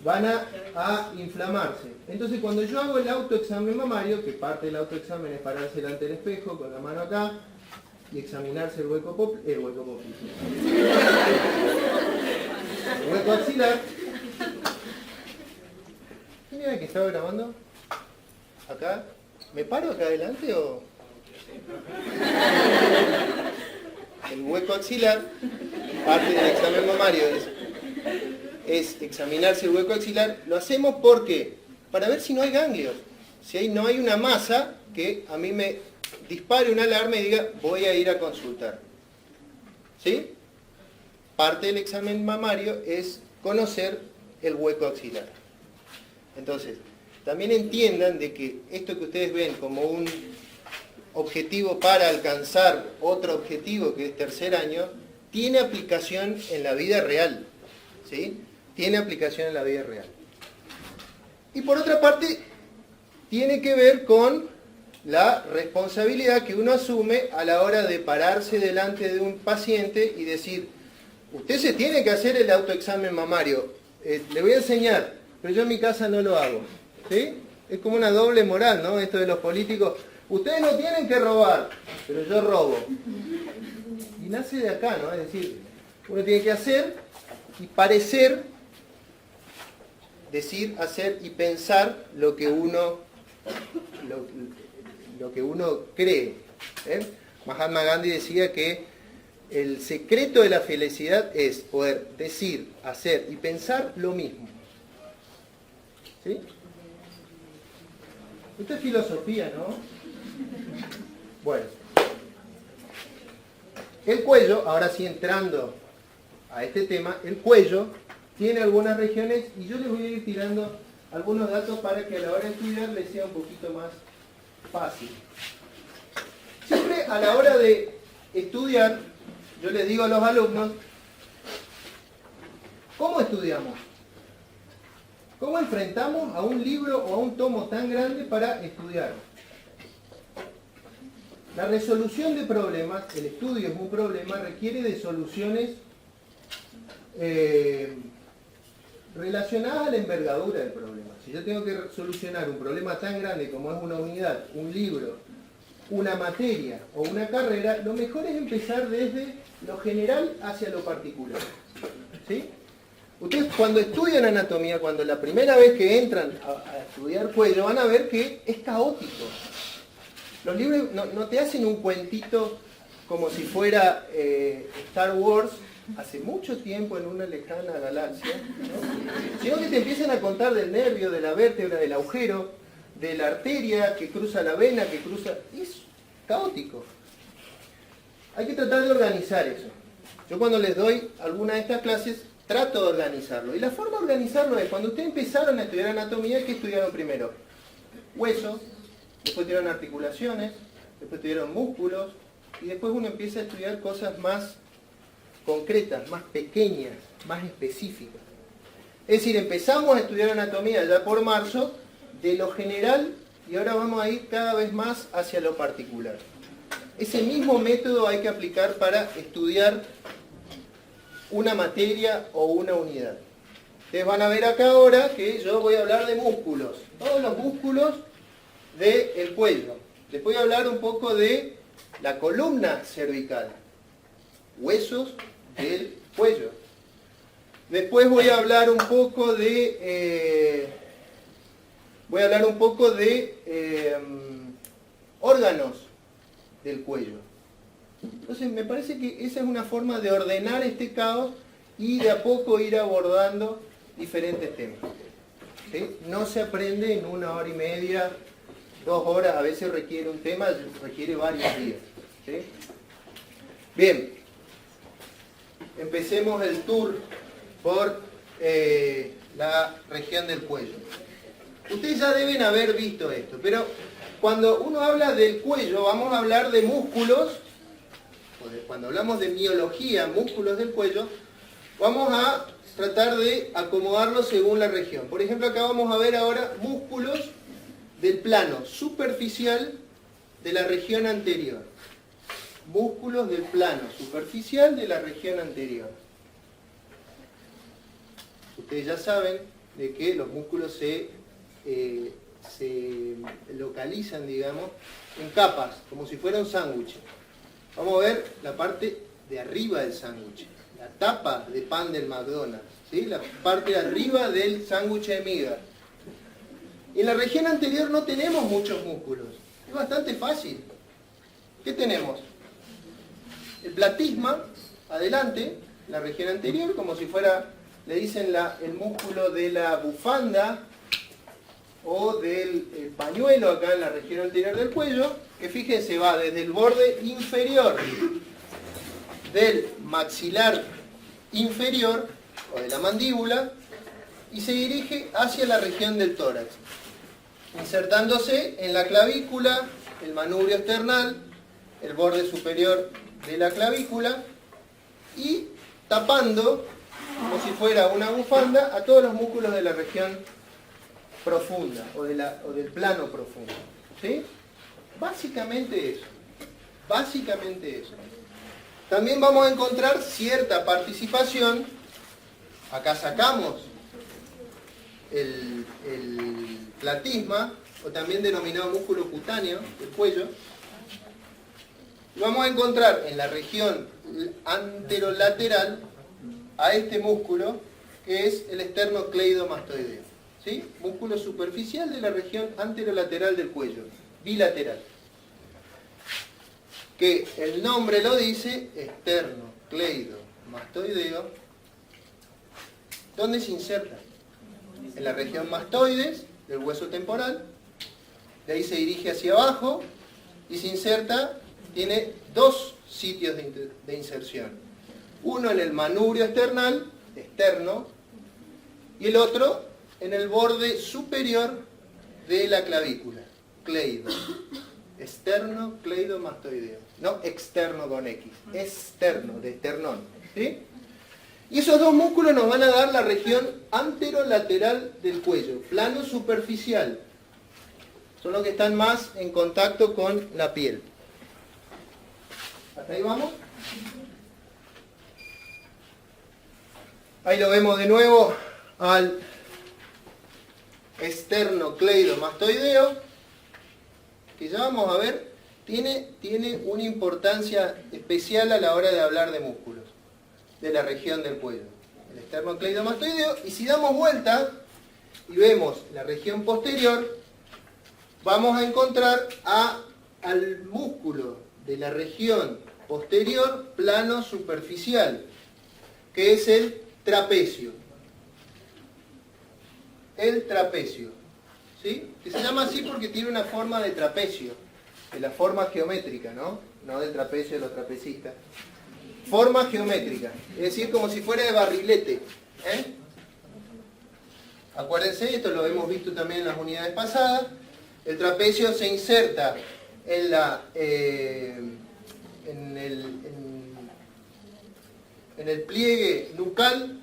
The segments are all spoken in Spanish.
van a inflamarse. Entonces cuando yo hago el autoexamen mamario, que parte del autoexamen es pararse delante del espejo con la mano acá y examinarse el hueco el hueco axilar. ¿Quién era el que estaba grabando? ¿Acá? ¿Me paro acá adelante o...? El hueco axilar, parte del examen mamario es examinarse el hueco axilar. Lo hacemos porque para ver si no hay ganglios, si no hay una masa que a mí me dispare una alarma y diga voy a ir a consultar. ¿Sí? Parte del examen mamario es conocer el hueco axilar. Entonces, también entiendan de que esto que ustedes ven como un objetivo para alcanzar otro objetivo que es tercer año, tiene aplicación en la vida real. ¿Sí? Tiene aplicación en la vida real. Y por otra parte, tiene que ver con la responsabilidad que uno asume a la hora de pararse delante de un paciente y decir, usted se tiene que hacer el autoexamen mamario. Le voy a enseñar, pero yo en mi casa no lo hago. ¿Sí? Es como una doble moral, ¿no? Esto de los políticos. Ustedes no tienen que robar, pero yo robo. Y nace de acá, ¿no? Es decir, uno tiene que hacer y parecer, decir, hacer y pensar lo que uno cree. Mahatma Gandhi decía que el secreto de la felicidad es poder decir, hacer y pensar lo mismo. ¿Sí? Esto es filosofía, ¿no? Bueno, el cuello, ahora sí entrando a este tema, el cuello tiene algunas regiones y yo les voy a ir tirando algunos datos para que a la hora de estudiar les sea un poquito más fácil. Siempre a la hora de estudiar, yo les digo a los alumnos, ¿cómo estudiamos? ¿Cómo enfrentamos a un libro o a un tomo tan grande para estudiar? La resolución de problemas, el estudio es un problema, requiere de soluciones relacionadas a la envergadura del problema. Si yo tengo que solucionar un problema tan grande como es una unidad, un libro, una materia o una carrera, lo mejor es empezar desde lo general hacia lo particular. ¿Sí? Ustedes cuando estudian anatomía, cuando la primera vez que entran a estudiar cuello, van a ver que es caótico. Los libros no te hacen un cuentito como si fuera Star Wars hace mucho tiempo en una lejana galaxia, ¿no? Sino que te empiezan a contar del nervio, de la vértebra, del agujero, de la arteria que cruza la vena, que cruza... Es caótico. Hay que tratar de organizar eso. Yo cuando les doy alguna de estas clases, trato de organizarlo. Y la forma de organizarlo es, cuando ustedes empezaron a estudiar anatomía, ¿qué estudiaron primero? Huesos, después estudiaron articulaciones, después estudiaron músculos, y después uno empieza a estudiar cosas más concretas, más pequeñas, más específicas. Es decir, empezamos a estudiar anatomía ya por marzo, de lo general, y ahora vamos a ir cada vez más hacia lo particular. Ese mismo método hay que aplicar para estudiar una materia o una unidad. Ustedes van a ver acá ahora que yo voy a hablar de músculos, todos los músculos del cuello. Les voy a hablar un poco de la columna cervical, huesos del cuello. Después voy a hablar un poco de órganos del cuello. Entonces me parece que esa es una forma de ordenar este caos y de a poco ir abordando diferentes temas. ¿Sí? No se aprende en 1 hora y media, 2 horas, a veces requiere un tema, requiere varios días. ¿Sí? Bien, empecemos el tour por la región del cuello. Ustedes ya deben haber visto esto, pero cuando uno habla del cuello, vamos a hablar de músculos. Cuando hablamos de miología, músculos del cuello, vamos a tratar de acomodarlos según la región. Por ejemplo, acá vamos a ver ahora músculos del plano superficial de la región anterior. Músculos del plano superficial de la región anterior. Ustedes ya saben, de que los músculos se localizan, digamos, en capas, como si fuera un sándwich. Vamos a ver la parte de arriba del sándwich, la tapa de pan del McDonald's, ¿sí? La parte de arriba del sándwich de miga. En la región anterior no tenemos muchos músculos, es bastante fácil. ¿Qué tenemos? El platisma, adelante, la región anterior, como si fuera, le dicen el músculo de la bufanda o del pañuelo acá en la región anterior del cuello, que fíjense va desde el borde inferior del maxilar inferior o de la mandíbula y se dirige hacia la región del tórax, insertándose en la clavícula, el manubrio esternal, el borde superior de la clavícula y tapando, como si fuera una bufanda, a todos los músculos de la región profunda o del plano profundo. ¿Sí? Básicamente eso. Básicamente eso. También vamos a encontrar cierta participación. Acá sacamos el platisma, o también denominado músculo cutáneo del cuello. Y vamos a encontrar en la región anterolateral a este músculo, que es el esternocleidomastoideo. ¿Sí? Músculo superficial de la región anterolateral del cuello, bilateral. Que el nombre lo dice, esternocleidomastoideo. ¿Dónde se inserta? En la región mastoides del hueso temporal. De ahí se dirige hacia abajo y se inserta, tiene dos sitios de inserción. Uno en el manubrio esternal, externo, y el otro en el borde superior de la clavícula, cleido. Esternocleidomastoideo. No externo con X, externo, de esternón. ¿Sí? Y esos dos músculos nos van a dar la región anterolateral del cuello, plano superficial. Son los que están más en contacto con la piel. ¿Hasta ahí vamos? Ahí lo vemos de nuevo al esternocleidomastoideo, que ya vamos a ver, tiene una importancia especial a la hora de hablar de músculos de la región del cuello. El esternocleidomastoideo, y si damos vuelta y vemos la región posterior, vamos a encontrar al músculo de la región posterior plano superficial, que es el trapecio. El trapecio, ¿sí? Que se llama así porque tiene una forma de trapecio, de la forma geométrica, ¿no? No del trapecio de los trapecistas. Forma geométrica, es decir, como si fuera de barrilete. Acuérdense, esto lo hemos visto también en las unidades pasadas. El trapecio se inserta en el pliegue nucal,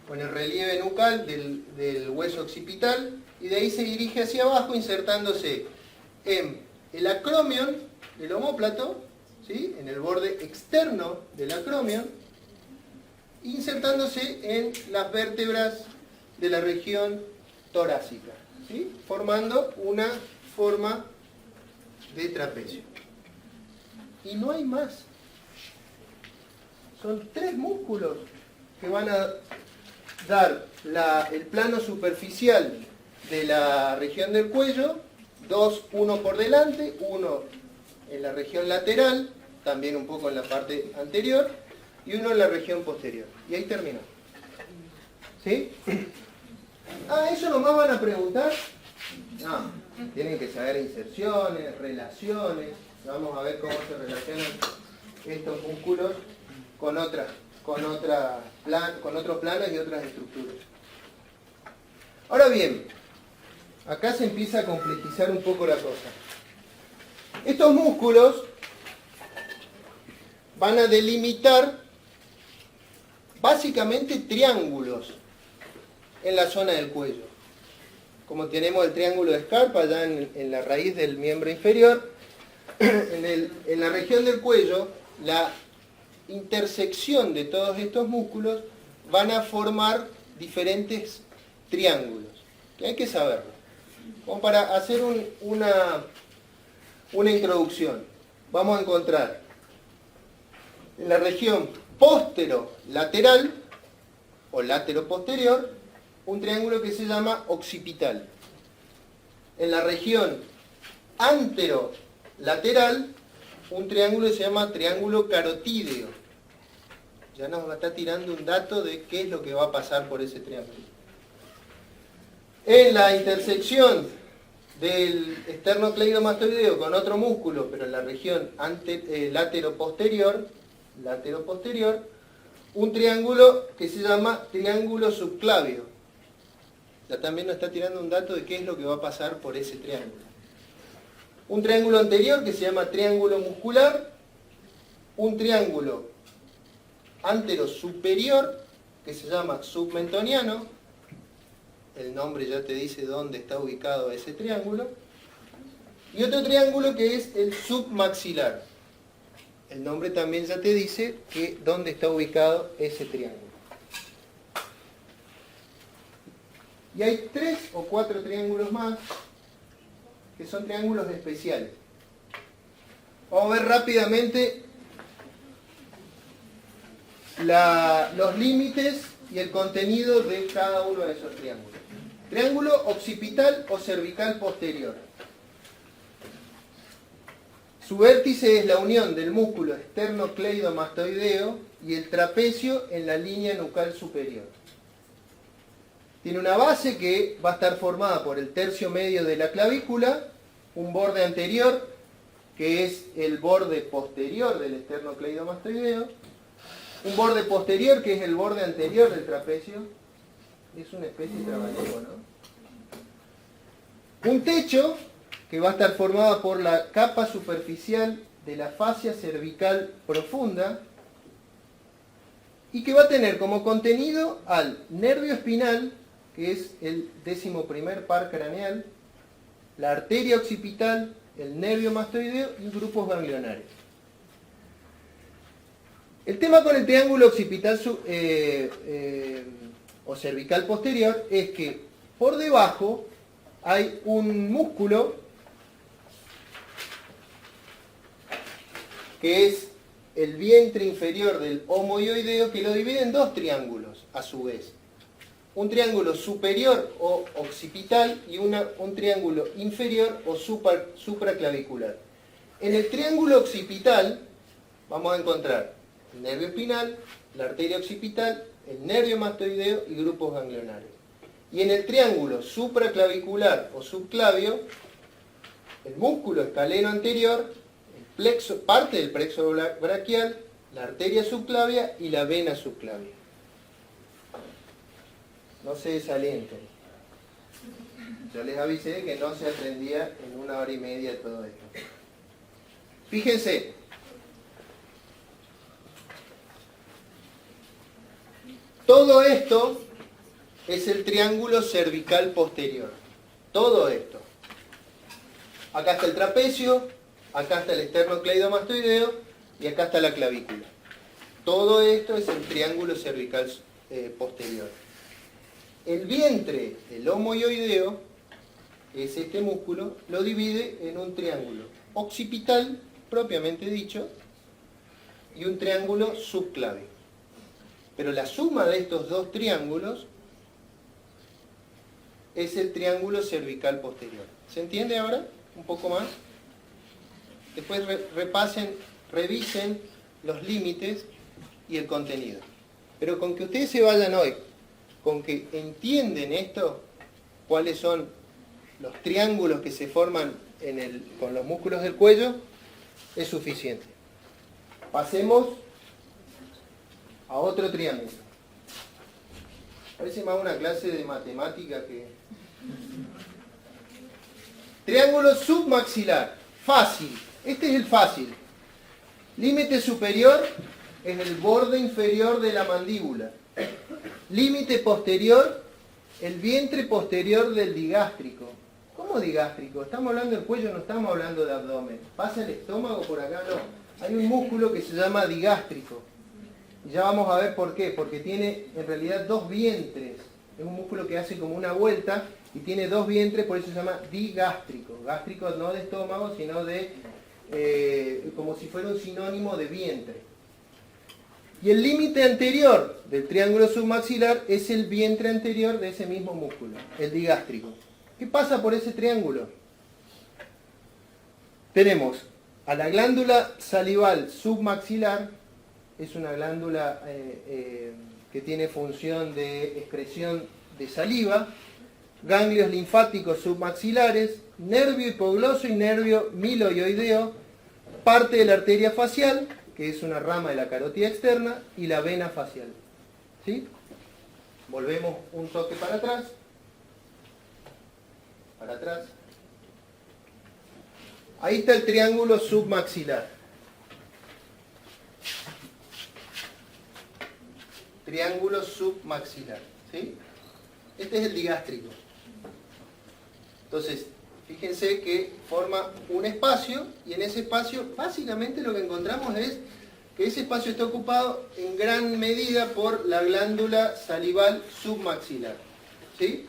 o en el relieve nucal del hueso occipital, y de ahí se dirige hacia abajo, insertándose en el acromion del omóplato, ¿sí? En el borde externo del acromion, insertándose en las vértebras de la región torácica, ¿sí? Formando una forma de trapecio. Y no hay más. Son tres músculos que van a dar el plano superficial de la región del cuello, uno por delante, uno en la región lateral, también un poco en la parte anterior, y uno en la región posterior. Y ahí terminó. ¿Sí? ¿Eso nomás van a preguntar? No, tienen que saber inserciones, relaciones. Vamos a ver cómo se relacionan estos músculos con otros planos y otras estructuras. Ahora bien, acá se empieza a complejizar un poco la cosa. Estos músculos van a delimitar básicamente triángulos en la zona del cuello. Como tenemos el triángulo de Scarpa allá en la raíz del miembro inferior, en la región del cuello, la intersección de todos estos músculos van a formar diferentes triángulos, que hay que saberlo. Como para hacer una introducción, vamos a encontrar en la región posterolateral o lateroposterior un triángulo que se llama occipital. En la región anterolateral un triángulo que se llama triángulo carotídeo. Ya nos va a estar tirando un dato de qué es lo que va a pasar por ese triángulo. En la intersección del esternocleidomastoideo con otro músculo, pero en la región lateroposterior, un triángulo que se llama triángulo subclavio. Ya también nos está tirando un dato de qué es lo que va a pasar por ese triángulo. Un triángulo anterior que se llama triángulo muscular, un triángulo anterosuperior que se llama submentoniano, el nombre ya te dice dónde está ubicado ese triángulo, y otro triángulo que es el submaxilar. El nombre también ya te dice que dónde está ubicado ese triángulo. Y hay 3 o 4 triángulos más que son triángulos especiales. Vamos a ver rápidamente los límites y el contenido de cada uno de esos triángulos. Triángulo occipital o cervical posterior. Su vértice es la unión del músculo esternocleidomastoideo y el trapecio en la línea nucal superior. Tiene una base que va a estar formada por el tercio medio de la clavícula, un borde anterior, que es el borde posterior del esternocleidomastoideo, un borde posterior, que es el borde anterior del trapecio. Es una especie de trabalengua, ¿no? Un techo, que va a estar formado por la capa superficial de la fascia cervical profunda, y que va a tener como contenido al nervio espinal, que es el 11º par craneal, la arteria occipital, el nervio mastoideo y grupos ganglionarios. El tema con el triángulo occipital o cervical posterior es que por debajo hay un músculo que es el vientre inferior del homoioideo, que lo divide en 2 triángulos a su vez. Un triángulo superior o occipital y un triángulo inferior o supraclavicular. En el triángulo occipital vamos a encontrar el nervio espinal, la arteria occipital, el nervio mastoideo y grupos ganglionarios. Y en el triángulo supraclavicular o subclavio, el músculo escaleno anterior, parte del plexo braquial, la arteria subclavia y la vena subclavia. No se desalienten. Yo les avisé que no se aprendía en 1 hora y media todo esto. Fíjense. Todo esto es el triángulo cervical posterior. Todo esto. Acá está el trapecio, acá está el esternocleidomastoideo y acá está la clavícula. Todo esto es el triángulo cervical posterior. El vientre, el homoioideo, es este músculo, lo divide en un triángulo occipital, propiamente dicho, y un triángulo subclavio. Pero la suma de estos 2 triángulos es el triángulo cervical posterior. ¿Se entiende ahora? Un poco más. Después revisen los límites y el contenido. Pero con que ustedes se vayan hoy, con que entienden esto, cuáles son los triángulos que se forman con los músculos del cuello, es suficiente. Pasemos a otro triángulo. Parece más una clase de matemática que... Triángulo submaxilar. Fácil. Este es el fácil. Límite superior es el borde inferior de la mandíbula. Límite posterior, el vientre posterior del digástrico. ¿Cómo digástrico? Estamos hablando del cuello, no estamos hablando de abdomen. ¿Pasa el estómago por acá? No. Hay un músculo que se llama digástrico. Y ya vamos a ver por qué. Porque tiene en realidad dos vientres. Es un músculo que hace como una vuelta y tiene dos vientres, por eso se llama digástrico. Gástrico no de estómago, sino de como si fuera un sinónimo de vientre. Y el límite anterior del triángulo submaxilar es el vientre anterior de ese mismo músculo, el digástrico. ¿Qué pasa por ese triángulo? Tenemos a la glándula salival submaxilar, es una glándula que tiene función de excreción de saliva, ganglios linfáticos submaxilares, nervio hipogloso y nervio miloioideo, parte de la arteria facial, que es una rama de la carótida externa, y la vena facial. ¿Sí? Volvemos un toque para atrás. Para atrás. Ahí está el triángulo submaxilar. Triángulo submaxilar. ¿Sí? Este es el digástrico. Entonces, fíjense que forma un espacio y en ese espacio básicamente lo que encontramos es que ese espacio está ocupado en gran medida por la glándula salival submaxilar. ¿Sí?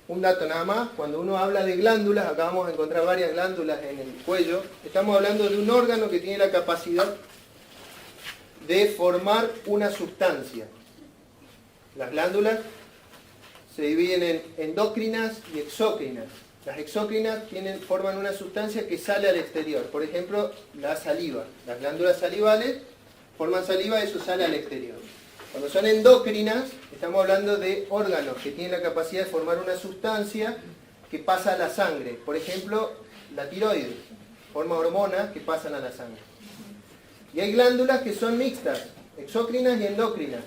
Un dato nada más, cuando uno habla de glándulas, acá vamos a encontrar varias glándulas en el cuello, estamos hablando de un órgano que tiene la capacidad de formar una sustancia. Las glándulas se dividen en endócrinas y exócrinas. Las exócrinas forman una sustancia que sale al exterior. Por ejemplo, la saliva. Las glándulas salivales forman saliva y eso sale al exterior. Cuando son endócrinas, estamos hablando de órganos que tienen la capacidad de formar una sustancia que pasa a la sangre. Por ejemplo, la tiroides forma hormonas que pasan a la sangre. Y hay glándulas que son mixtas, exócrinas y endócrinas.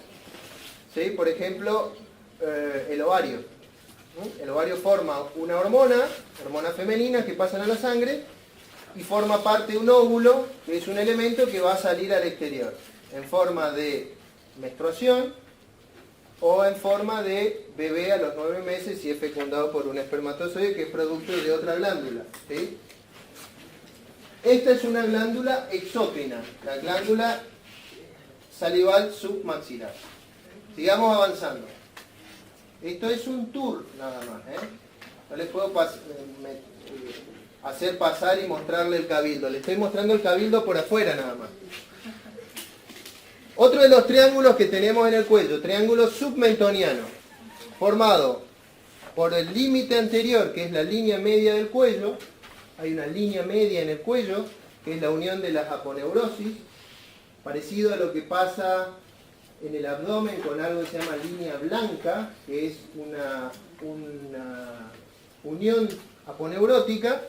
¿Sí? Por ejemplo, el ovario. El ovario forma una hormona femenina que pasan a la sangre y forma parte de un óvulo, que es un elemento que va a salir al exterior, en forma de menstruación o en forma de bebé a los 9 meses si es fecundado por un espermatozoide que es producto de otra glándula. ¿Sí? Esta es una glándula exócrina, la glándula salival submaxilar. Sigamos avanzando. Esto es un tour nada más. No les puedo hacer pasar y mostrarle el cabildo. Le estoy mostrando el cabildo por afuera nada más. Otro de los triángulos que tenemos en el cuello, triángulo submentoniano, formado por el límite anterior, que es la línea media del cuello. Hay una línea media en el cuello, que es la unión de las aponeurosis, parecido a lo que pasa en el abdomen con algo que se llama línea blanca, que es una unión aponeurótica.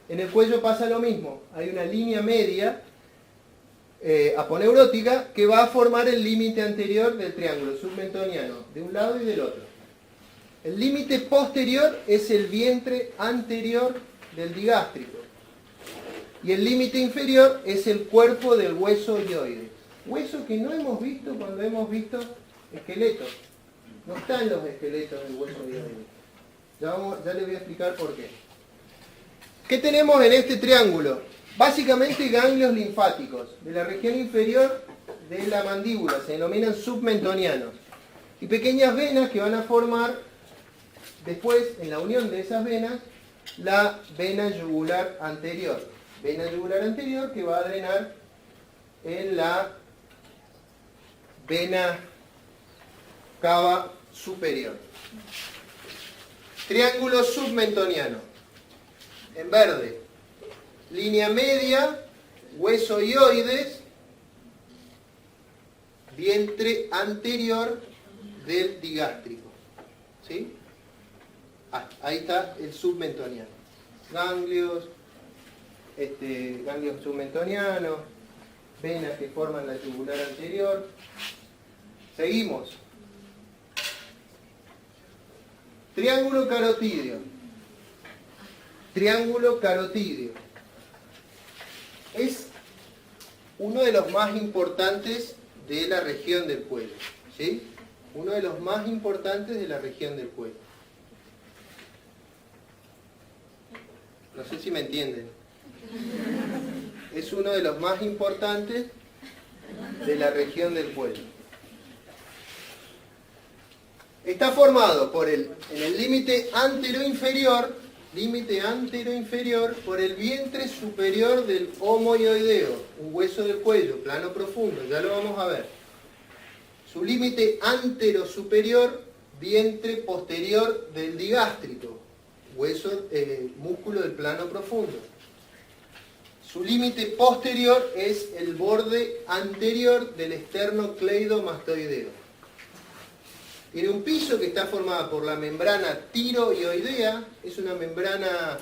En el cuello pasa lo mismo, hay una línea media aponeurótica que va a formar el límite anterior del triángulo submentoniano, de un lado y del otro. El límite posterior es el vientre anterior del digástrico y el límite inferior es el cuerpo del hueso hioide. Hueso que no hemos visto cuando hemos visto esqueletos. No están los esqueletos del hueso hioide. Ya les voy a explicar por qué. ¿Qué tenemos en este triángulo? Básicamente ganglios linfáticos de la región inferior de la mandíbula, se denominan submentonianos. Y pequeñas venas que van a formar después, en la unión de esas venas, la vena yugular anterior. Vena yugular anterior que va a drenar en la vena cava superior. Triángulo submentoniano. En verde, línea media, hueso hioides, vientre anterior del digástrico. ¿Sí? Ahí está el submentoniano. Ganglios, ganglios submentonianos, venas que forman la yugular anterior. Seguimos. Triángulo carotídeo. Triángulo carotídeo. Es uno de los más importantes de la región del cuello. ¿Sí? Uno de los más importantes de la región del cuello. No sé si me entienden. Es uno de los más importantes de la región del cuello. Está formado por en el límite anteroinferior, por el vientre superior del homoioideo, un hueso del cuello, plano profundo, ya lo vamos a ver. Su límite anterosuperior, vientre posterior del digástrico, hueso, músculo del plano profundo. Su límite posterior es el borde anterior del esternocleidomastoideo. Tiene un piso que está formado por la membrana tiroioidea, es una membrana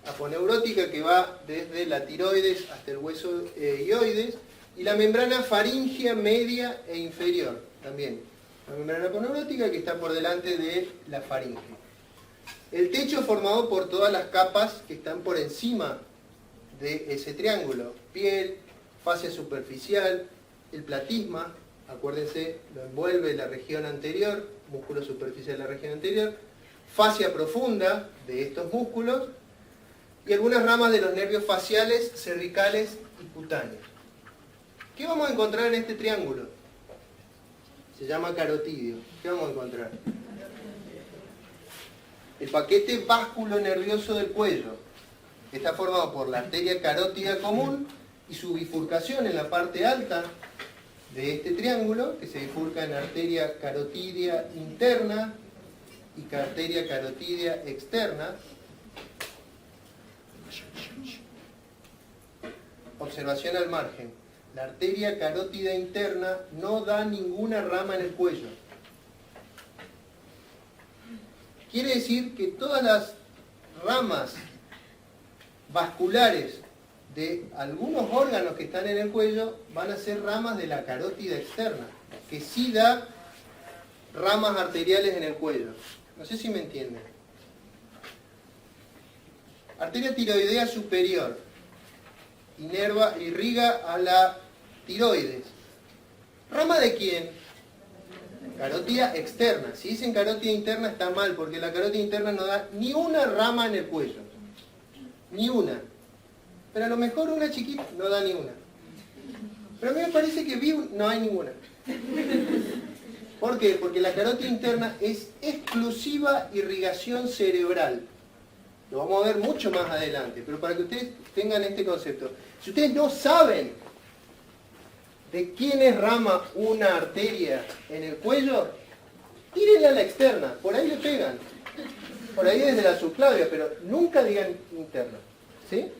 aponeurótica que va desde la tiroides hasta el hueso ioides, y la membrana faríngea media e inferior también. La membrana aponeurótica que está por delante de la faringe. El techo formado por todas las capas que están por encima de ese triángulo: piel, fascia superficial, el platisma, acuérdense, lo envuelve la región anterior, músculo superficial de la región anterior, fascia profunda de estos músculos y algunas ramas de los nervios faciales, cervicales y cutáneos. ¿Qué vamos a encontrar en este triángulo? Se llama carotidio. ¿Qué vamos a encontrar? El paquete vasculonervioso del cuello. Está formado por la arteria carótida común y su bifurcación en la parte alta de este triángulo, que se bifurca en arteria carotidia interna y arteria carotidia externa. Observación al margen. La arteria carótida interna no da ninguna rama en el cuello. Quiere decir que todas las ramas vasculares de algunos órganos que están en el cuello van a ser ramas de la carótida externa, que sí da ramas arteriales en el cuello. No sé si me entienden. Arteria tiroidea superior. Irriga a la tiroides. ¿Rama de quién? Carótida externa. Si dicen carótida interna está mal, porque la carótida interna no da ni una rama en el cuello. Ni una. Pero a lo mejor una chiquita no da ni una. Pero a mí me parece que no hay ninguna. ¿Por qué? Porque la carótida interna es exclusiva irrigación cerebral. Lo vamos a ver mucho más adelante, pero para que ustedes tengan este concepto. Si ustedes no saben de quién es rama una arteria en el cuello, tírenle a la externa, por ahí le pegan. Por ahí desde la subclavia, pero nunca digan interna. ¿Sí?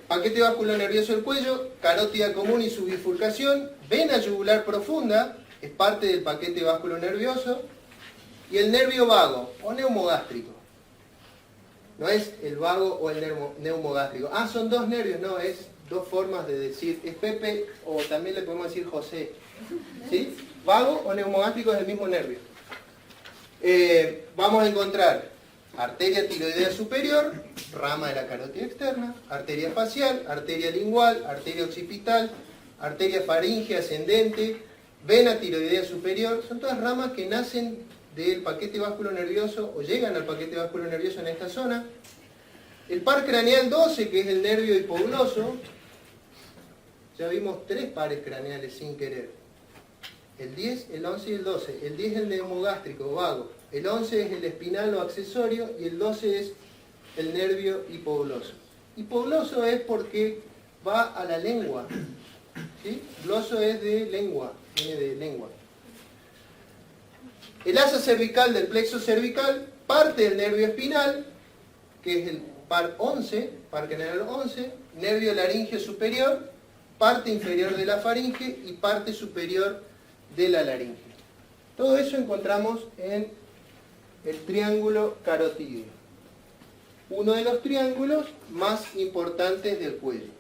Paquete vasculonervioso del cuello, carótida común y su bifurcación, vena yugular profunda, es parte del paquete vasculonervioso, y el nervio vago o neumogástrico. No es el vago o el neumogástrico. Ah, son dos nervios, no, es dos formas de decir. Es Pepe o también le podemos decir José. ¿Sí? Vago o neumogástrico es el mismo nervio. Vamos a encontrar arteria tiroidea superior, rama de la carótida externa, arteria facial, arteria lingual, arteria occipital, arteria faríngea ascendente, vena tiroidea superior. Son todas ramas que nacen del paquete vasculonervioso o llegan al paquete vasculonervioso en esta zona. El par craneal 12, que es el nervio hipogloso. Ya vimos 3 pares craneales sin querer. El 10, el 11 y el 12. El 10 es el neumogástrico, vago. El 11 es el espinal o accesorio y el 12 es el nervio hipogloso. Hipogloso es porque va a la lengua. ¿Sí? Gloso es de lengua, viene de lengua. El asa cervical del plexo cervical parte del nervio espinal, que es el par 11, par craneal 11, nervio laríngeo superior, parte inferior de la faringe y parte superior de la laringe. Todo eso encontramos en el triángulo carotídeo, uno de los triángulos más importantes del cuello.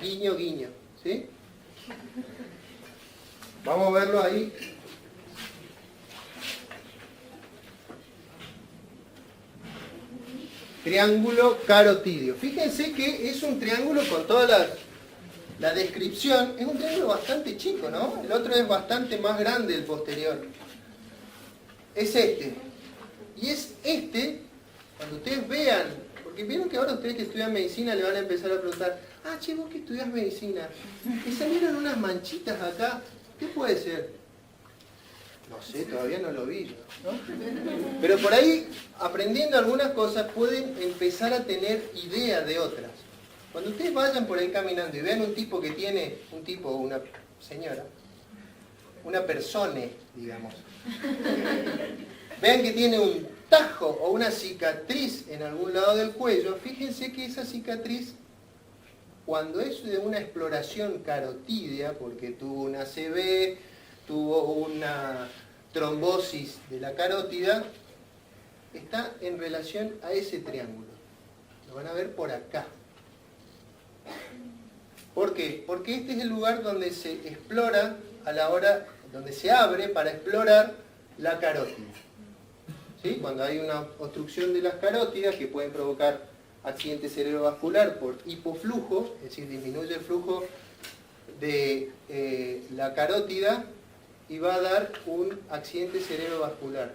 Guiño, guiño. ¿Sí? Vamos a verlo ahí. Triángulo carotídeo. Fíjense que es un triángulo con toda la descripción. Es un triángulo bastante chico, ¿no? El otro es bastante más grande, el posterior. Es este. Y es este, cuando ustedes vean, porque vieron que ahora ustedes que estudian medicina le van a empezar a preguntar, Ah, che, vos que estudiás medicina, te salieron unas manchitas acá, ¿qué puede ser? No sé, todavía no lo vi yo, ¿no? Pero por ahí, aprendiendo algunas cosas, pueden empezar a tener idea de otras. Cuando ustedes vayan por ahí caminando y vean un tipo que tiene, un tipo o una señora, una persona, digamos, vean que tiene un tajo o una cicatriz en algún lado del cuello, fíjense que esa cicatriz, cuando es de una exploración carotídea, porque tuvo una ACV, tuvo una trombosis de la carótida, está en relación a ese triángulo. Lo van a ver por acá. ¿Por qué? Porque este es el lugar donde se explora, a la hora, donde se abre para explorar la carótida. ¿Sí? Cuando hay una obstrucción de las carótidas que pueden provocar accidente cerebrovascular por hipoflujo, es decir, disminuye el flujo de la carótida y va a dar un accidente cerebrovascular.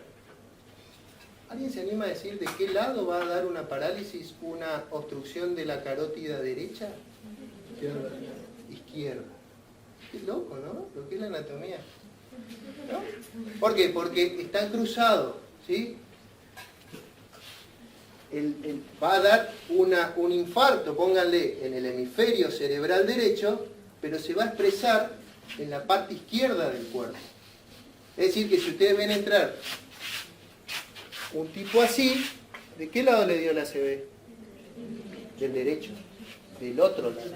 ¿Alguien se anima a decir de qué lado va a dar una parálisis, una obstrucción de la carótida derecha? Izquierda. Izquierda. Qué loco, ¿no? Lo que es la anatomía. ¿No? ¿Por qué? Porque están cruzados, ¿sí? Va a dar un infarto, pónganle, en el hemisferio cerebral derecho, pero se va a expresar en la parte izquierda del cuerpo. Es decir, que si ustedes ven entrar un tipo así, ¿de qué lado le dio la ACV? Del derecho, del otro lado.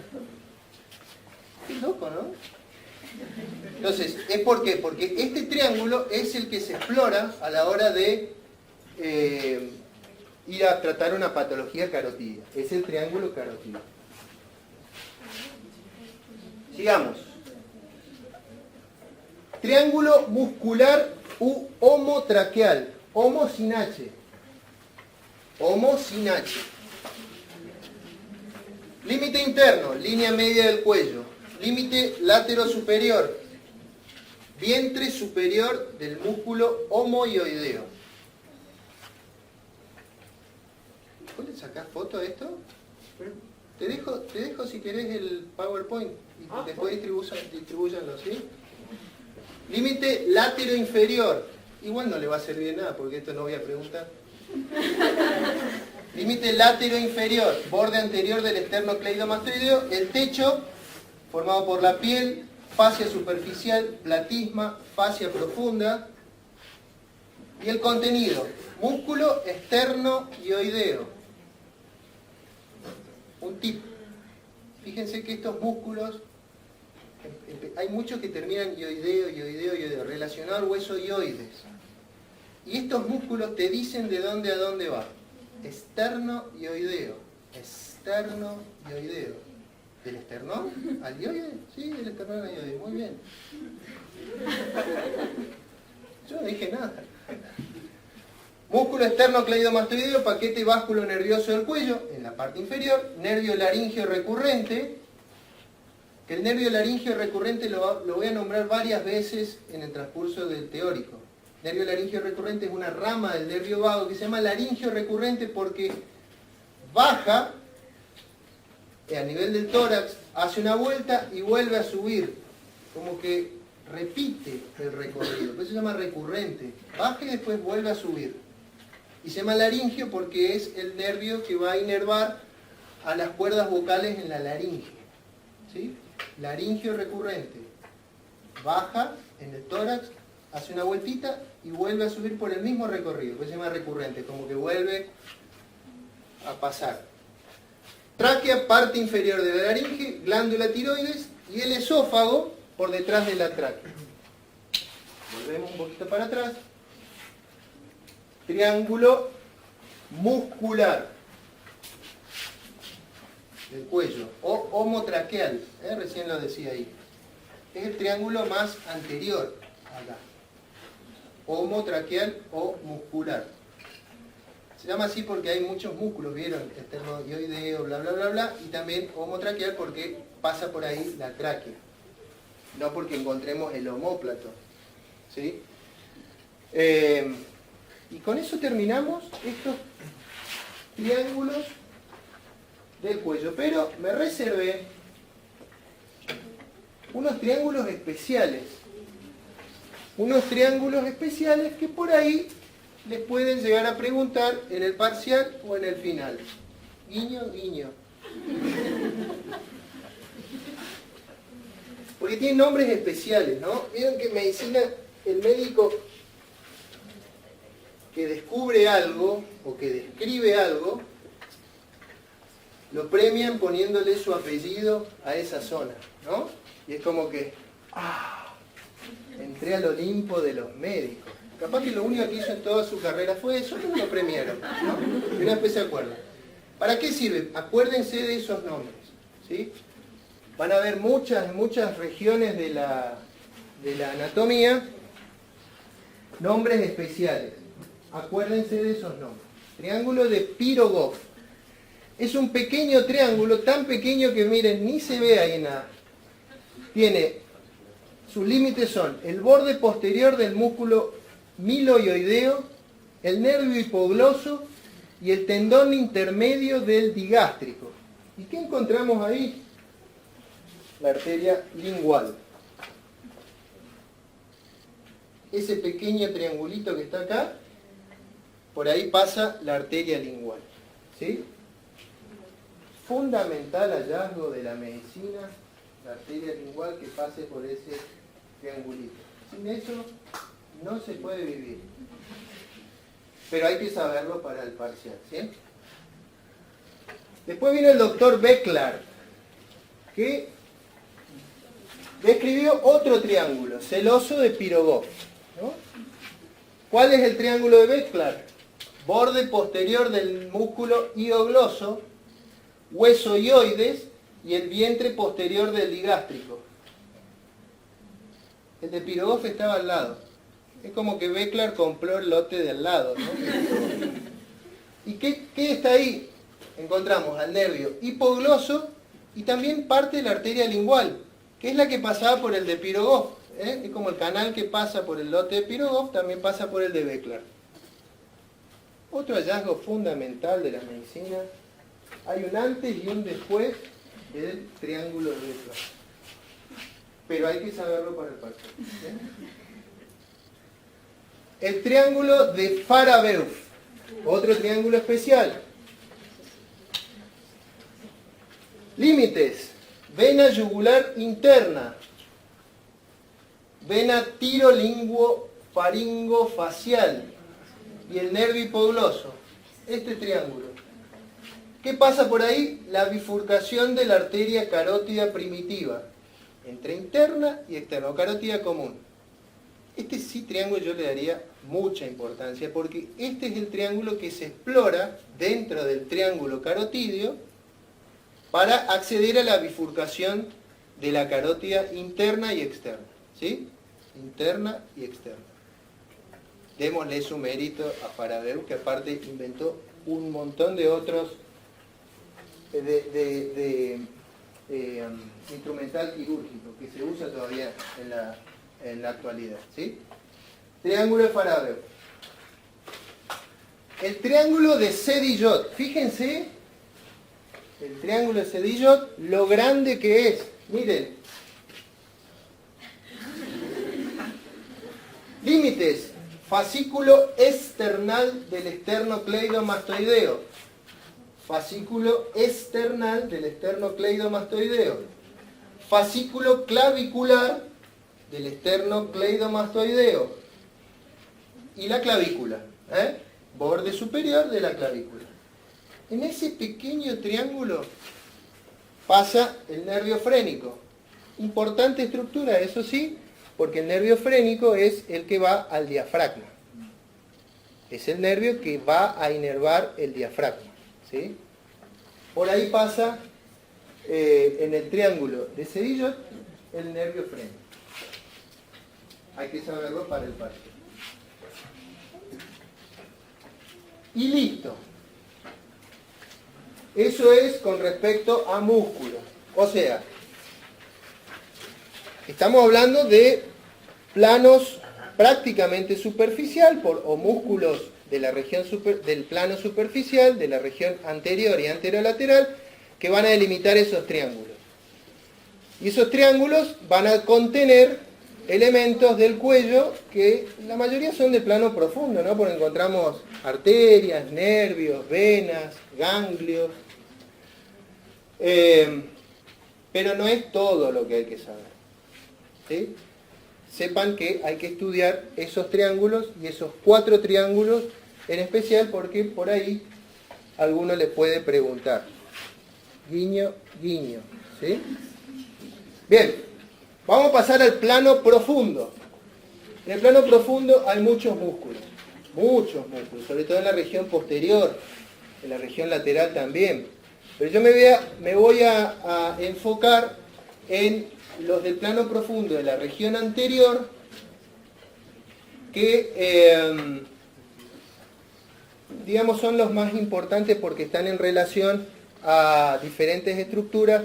Qué loco, ¿no? Entonces, ¿es por qué? Porque este triángulo es el que se explora a la hora de ir a tratar una patología carotídea. Es el triángulo carotídeo. Sigamos. Triángulo muscular u homotraqueal. Homo sin H. Homo sin H. Límite interno, línea media del cuello. Límite látero superior. Vientre superior del músculo homoioideo. ¿Vos le sacás foto a esto? Te dejo si querés el PowerPoint y después distribúyanlo, ¿sí? Límite látero inferior. Igual no le va a servir de nada porque esto no voy a preguntar. Límite látero inferior, borde anterior del esternocleidomastoideo, el techo formado por la piel, fascia superficial, platisma, fascia profunda y el contenido, músculo esternoioideo. Un tip. Fíjense que estos músculos, hay muchos que terminan ioideo, relacionado al hueso ioides. Y estos músculos te dicen de dónde a dónde va. Esternoioideo. Esternoioideo. ¿Del esternón al ioide? Sí, del esternón al ioide. Muy bien. Yo no dije nada. Músculo esternocleidomastoideo, paquete básculo nervioso del cuello, en la parte inferior. Nervio laríngeo recurrente. Que el nervio laríngeo recurrente lo voy a nombrar varias veces en el transcurso del teórico. Nervio laríngeo recurrente es una rama del nervio vago que se llama laríngeo recurrente porque baja a nivel del tórax, hace una vuelta y vuelve a subir. Como que repite el recorrido. Por eso se llama recurrente. Baja y después vuelve a subir. Y se llama laringio porque es el nervio que va a inervar a las cuerdas vocales en la laringe. ¿Sí? Laringio recurrente. Baja en el tórax, hace una vueltita y vuelve a subir por el mismo recorrido. Por eso se llama recurrente, como que vuelve a pasar. Tráquea, parte inferior de la laringe, glándula tiroides y el esófago por detrás de la tráquea. Volvemos un poquito para atrás. Triángulo muscular del cuello o homotraqueal, recién lo decía ahí. Es el triángulo más anterior acá. Homotraqueal o muscular. Se llama así porque hay muchos músculos, ¿vieron? Esternoioideo, bla, bla, bla, bla, y también homotraqueal porque pasa por ahí la tráquea. No porque encontremos el omóplato. ¿Sí? Y con eso terminamos estos triángulos del cuello, pero me reservé unos triángulos especiales. Unos triángulos especiales que por ahí les pueden llegar a preguntar en el parcial o en el final. Guiño, guiño. Porque tienen nombres especiales, ¿no? Vieron que en medicina el médico que descubre algo o que describe algo, lo premian poniéndole su apellido a esa zona, ¿no? Y es como que, entré al Olimpo de los médicos. Capaz que lo único que hizo en toda su carrera fue eso, y lo premiaron, ¿no? Y una vez se acuerda. ¿Para qué sirve? Acuérdense de esos nombres, ¿sí? Van a ver muchas regiones de la anatomía, nombres especiales. Acuérdense de esos nombres. Triángulo de Pirogov. Es un pequeño triángulo, tan pequeño que miren, ni se ve ahí nada. Sus límites son el borde posterior del músculo miloioideo, el nervio hipogloso y el tendón intermedio del digástrico. ¿Y qué encontramos ahí? La arteria lingual. Ese pequeño triangulito que está acá, por ahí pasa la arteria lingual. ¿Sí? Fundamental hallazgo de la medicina, la arteria lingual que pase por ese triangulito. Sin eso no se puede vivir. Pero hay que saberlo para el parcial, ¿sí? Después vino el doctor Becklar, que describió otro triángulo, celoso de Pirogov, ¿no? ¿Cuál es el triángulo de Becklar? Borde posterior del músculo hiogloso, hueso ioides y el vientre posterior del digástrico. El de Pirogov estaba al lado. Es como que Becklar compró el lote de al lado, ¿no? ¿Y qué está ahí? Encontramos al nervio hipogloso y también parte de la arteria lingual, que es la que pasaba por el de Pirogov. Es como el canal que pasa por el lote de Pirogov, también pasa por el de Becklar. Otro hallazgo fundamental de la medicina, hay un antes y un después del triángulo de Becklar. Pero hay que saberlo para el parcial. El triángulo de Farabeuf, otro triángulo especial. Límites: vena yugular interna, vena tirolinguofaringofacial y el nervio hipogloso. Este triángulo. ¿Qué pasa por ahí? La bifurcación de la arteria carótida primitiva entre interna y externa, o carótida común. Este sí triángulo yo le daría mucha importancia porque este es el triángulo que se explora dentro del triángulo carotídeo para acceder a la bifurcación de la carótida interna y externa. ¿Sí? Interna y externa. Démosle su mérito a Farabeuf, que aparte inventó un montón de otros instrumental quirúrgico que se usa todavía en la actualidad. ¿Sí? Triángulo de Farabeuf. El triángulo de Sedillot. Fíjense, el triángulo de Sedillot, lo grande que es. Miren. Límites: fascículo external del esternocleidomastoideo. Fascículo external del esternocleidomastoideo. Fascículo clavicular del esternocleidomastoideo. Y la clavícula, borde superior de la clavícula. En ese pequeño triángulo pasa el nervio frénico. Importante estructura, eso sí, porque el nervio frénico es el que va al diafragma. Es el nervio que va a inervar el diafragma. ¿Sí? Por ahí pasa en el triángulo de Sedillot el nervio frénico. Hay que saberlo para el parcial. Y listo. Eso es con respecto a músculos. O sea, estamos hablando de planos prácticamente superficial o músculos de la región del plano superficial, de la región anterior y anterolateral, que van a delimitar esos triángulos. Y esos triángulos van a contener elementos del cuello que la mayoría son de plano profundo, ¿no? Porque encontramos arterias, nervios, venas, ganglios. Pero no es todo lo que hay que saber, ¿sí? Sepan que hay que estudiar esos triángulos y esos 4 triángulos en especial porque por ahí alguno les puede preguntar. Guiño, guiño, ¿sí? Bien, vamos a pasar al plano profundo. En el plano profundo hay muchos músculos, sobre todo en la región posterior, en la región lateral también. Pero yo me voy a enfocar en los del plano profundo de la región anterior, que digamos son los más importantes porque están en relación a diferentes estructuras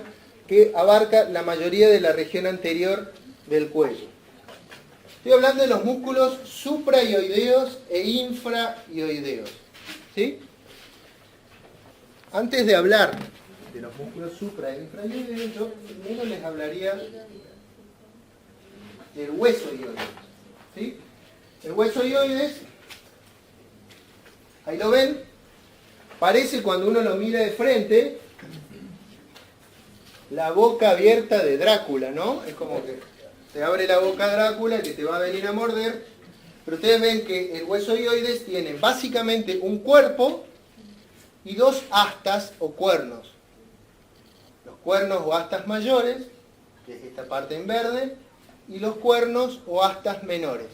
que abarca la mayoría de la región anterior del cuello. Estoy hablando de los músculos supraioideos e infraioideos, ¿sí? Antes de hablar de los músculos supra e infraioideos, yo primero les hablaría del hueso ioides, ¿sí? El hueso ioides, ahí lo ven, parece cuando uno lo mira de frente, la boca abierta de Drácula, ¿no? Es como que se abre la boca de Drácula que te va a venir a morder. Pero ustedes ven que el hueso ioides tiene básicamente un cuerpo y 2 astas o cuernos. Los cuernos o astas mayores, que es esta parte en verde, y los cuernos o astas menores,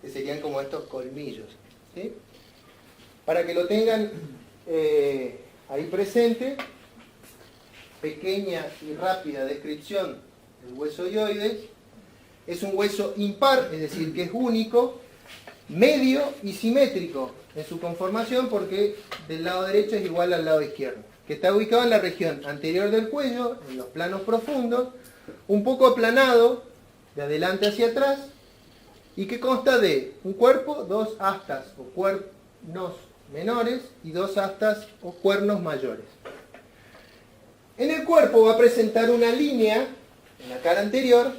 que serían como estos colmillos, ¿sí? Para que lo tengan ahí presente, pequeña y rápida descripción del hueso ioides. Es un hueso impar, es decir, que es único, medio y simétrico en su conformación porque del lado derecho es igual al lado izquierdo, que está ubicado en la región anterior del cuello, en los planos profundos, un poco aplanado de adelante hacia atrás y que consta de un cuerpo, 2 astas o cuernos menores y 2 astas o cuernos mayores. En el cuerpo va a presentar una línea, en la cara anterior,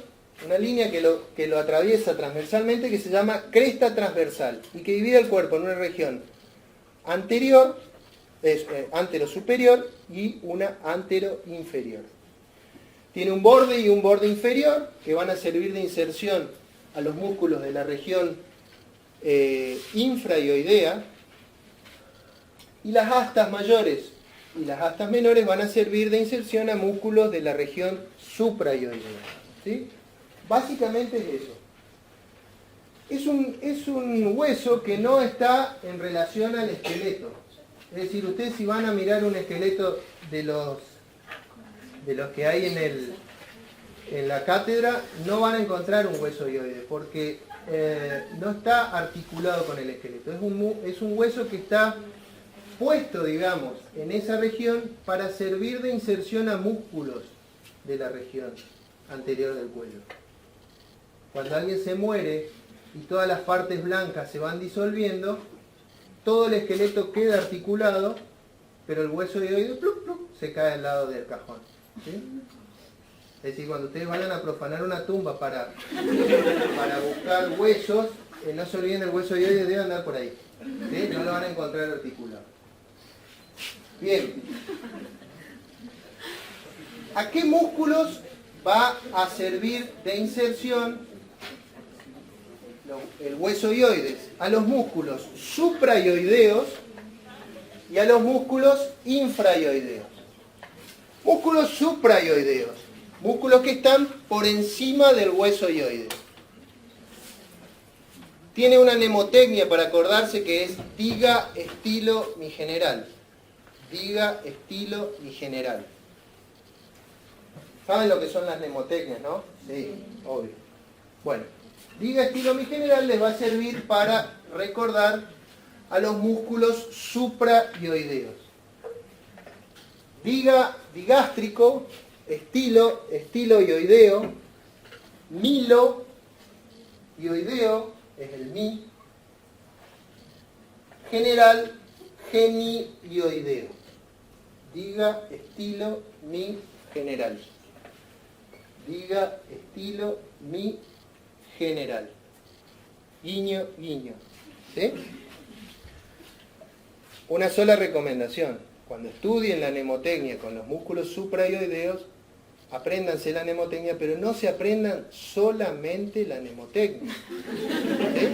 una línea que lo atraviesa transversalmente que se llama cresta transversal y que divide el cuerpo en una región anterior, antero-superior y una antero-inferior. Tiene un borde y un borde inferior que van a servir de inserción a los músculos de la región infraioidea y las astas mayores y las astas menores van a servir de inserción a músculos de la región supraioidea, ¿sí? Básicamente es eso. Es un hueso que no está en relación al esqueleto. Es decir, ustedes si van a mirar un esqueleto de los que hay en la cátedra, no van a encontrar un hueso ioide, porque no está articulado con el esqueleto. Es un hueso que está puesto, digamos, en esa región para servir de inserción a músculos de la región anterior del cuello. Cuando alguien se muere y todas las partes blancas se van disolviendo, todo el esqueleto queda articulado, pero el hueso ioide plup, plup, se cae al lado del cajón, ¿sí? Es decir, cuando ustedes vayan a profanar una tumba para buscar huesos, no se olviden del hueso ioide, debe andar por ahí, ¿sí? No lo van a encontrar articulado. Bien. ¿A qué músculos va a servir de inserción el hueso ioides? A los músculos supraioideos y a los músculos infraioideos. Músculos supraioideos, músculos que están por encima del hueso ioides. Tiene una mnemotecnia para acordarse que es diga, estilo, mi general. Diga, estilo, mi general. ¿Saben lo que son las mnemotecnias, no? Sí, obvio. Bueno, diga, estilo, mi general les va a servir para recordar a los músculos supraioideos. Diga, digástrico, estilo, estiloioideo, milo, ioideo, es el mi, general, genioideo. Diga, estilo, mi, general. Diga, estilo, mi, general. Guiño, guiño. ¿Sí? Una sola recomendación. Cuando estudien la mnemotecnia con los músculos suprayoideos, apréndanse la mnemotecnia, pero no se aprendan solamente la mnemotecnia. ¿Sí?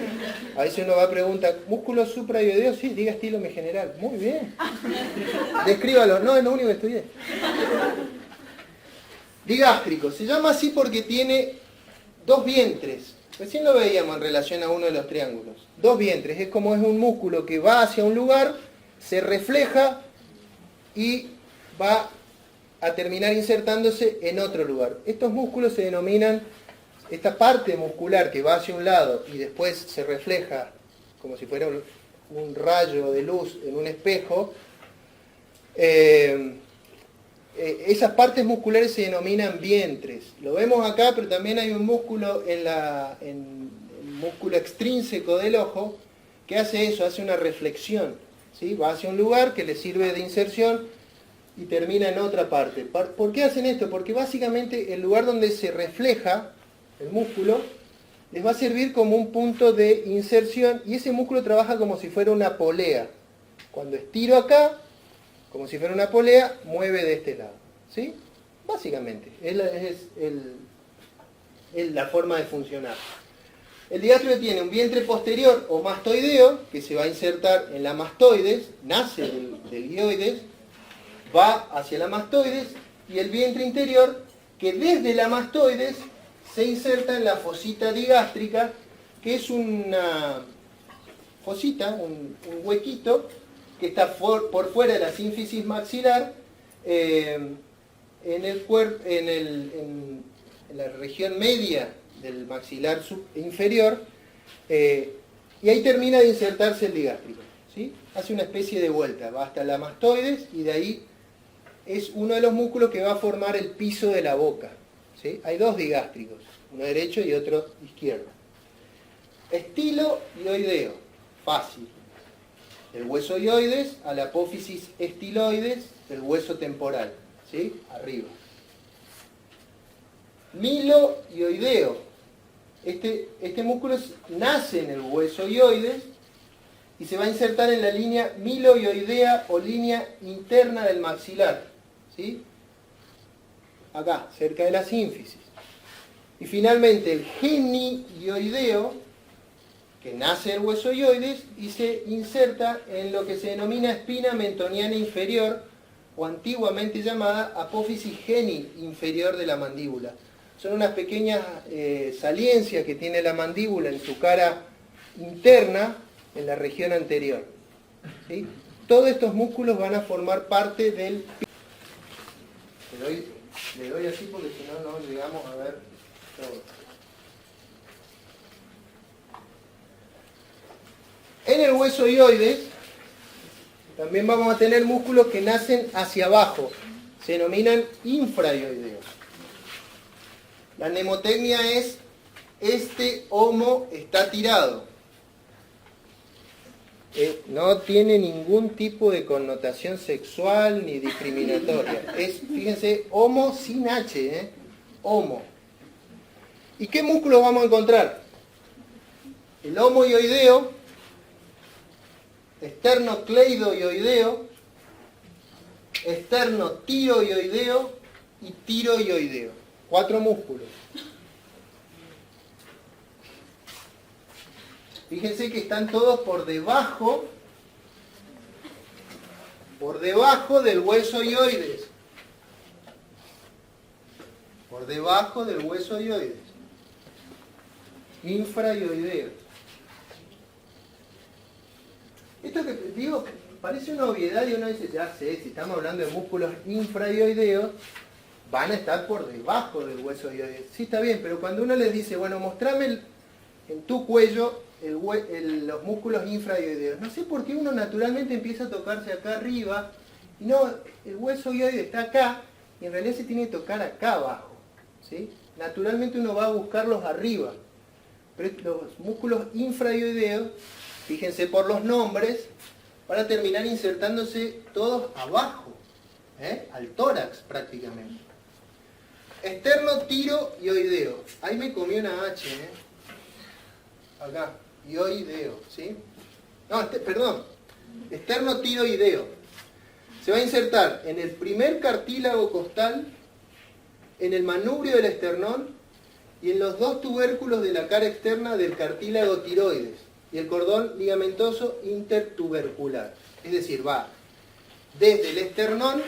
A veces uno va a preguntar, ¿músculos suprayoideos? Sí, diga estilo mi general. Muy bien. Descríbalo. No, es lo único que estudié. Digástrico. Se llama así porque tiene dos vientres. Recién lo veíamos en relación a uno de los triángulos. Dos vientres. Es como es un músculo que va hacia un lugar, se refleja y va a terminar insertándose en otro lugar. Estos músculos se denominan, esta parte muscular que va hacia un lado y después se refleja como si fuera un rayo de luz en un espejo, esas partes musculares se denominan vientres. Lo vemos acá, pero también hay un músculo en el músculo extrínseco del ojo que hace eso, hace una reflexión, ¿sí? Va hacia un lugar que le sirve de inserción y termina en otra parte. ¿Por qué hacen esto? Porque básicamente el lugar donde se refleja el músculo les va a servir como un punto de inserción y ese músculo trabaja como si fuera una polea. Cuando estiro acá, como si fuera una polea, mueve de este lado. ¿Sí? Básicamente, es la forma de funcionar. El digástrico tiene un vientre posterior o mastoideo, que se va a insertar en la mastoides, nace del guioides, va hacia la mastoides, y el vientre interior, que desde la mastoides se inserta en la fosita digástrica, que es una fosita, un huequito, que está por fuera de la sínfisis maxilar, en la región media del maxilar inferior, y ahí termina de insertarse el digástrico. ¿Sí? Hace una especie de vuelta, va hasta la mastoides y de ahí es uno de los músculos que va a formar el piso de la boca. ¿Sí? Hay dos digástricos, uno derecho y otro izquierdo. Estilo ioideo, fácil. El hueso ioides a la apófisis estiloides del hueso temporal, ¿sí? Arriba. Miloioideo. Este músculo nace en el hueso ioides y se va a insertar en la línea miloioidea o línea interna del maxilar, ¿sí? Acá, cerca de la sínfisis. Y finalmente el genioideo, que nace del hueso ioides y se inserta en lo que se denomina espina mentoniana inferior, o antiguamente llamada apófisis geni inferior de la mandíbula. Son unas pequeñas saliencias que tiene la mandíbula en su cara interna, en la región anterior. ¿Sí? Todos estos músculos van a formar parte del... Le doy así porque si no, no llegamos a ver todo. En el hueso ioides también vamos a tener músculos que nacen hacia abajo. Se denominan infraioideos. La mnemotecnia es: este homo está tirado. No tiene ningún tipo de connotación sexual ni discriminatoria. Fíjense, homo sin H, homo. ¿Y qué músculos vamos a encontrar? El homoioideo, esternocleidoioideo, esternotioioideo y tiroioideo. 4 músculos. Fíjense que están todos por debajo del hueso ioides. Por debajo del hueso ioides. Infraioideo. Esto que digo parece una obviedad y uno dice, ya sé, si estamos hablando de músculos infraioideos, van a estar por debajo del hueso ioides. Sí, está bien, pero cuando uno les dice, bueno, mostrame en tu cuello los músculos infraioideos, no sé por qué uno naturalmente empieza a tocarse acá arriba, y no, el hueso ioide está acá, y en realidad se tiene que tocar acá abajo. ¿Sí? Naturalmente uno va a buscarlos arriba, pero los músculos infraioideos, fíjense por los nombres, van a terminar insertándose todos abajo, al tórax prácticamente. Esternotiroideo. Ahí me comí una H, acá, ioideo, ¿sí? No, perdón, esternotiroideo. Se va a insertar en el primer cartílago costal, en el manubrio del esternón y en los dos tubérculos de la cara externa del cartílago tiroides y el cordón ligamentoso intertubercular. Es decir, va desde el esternón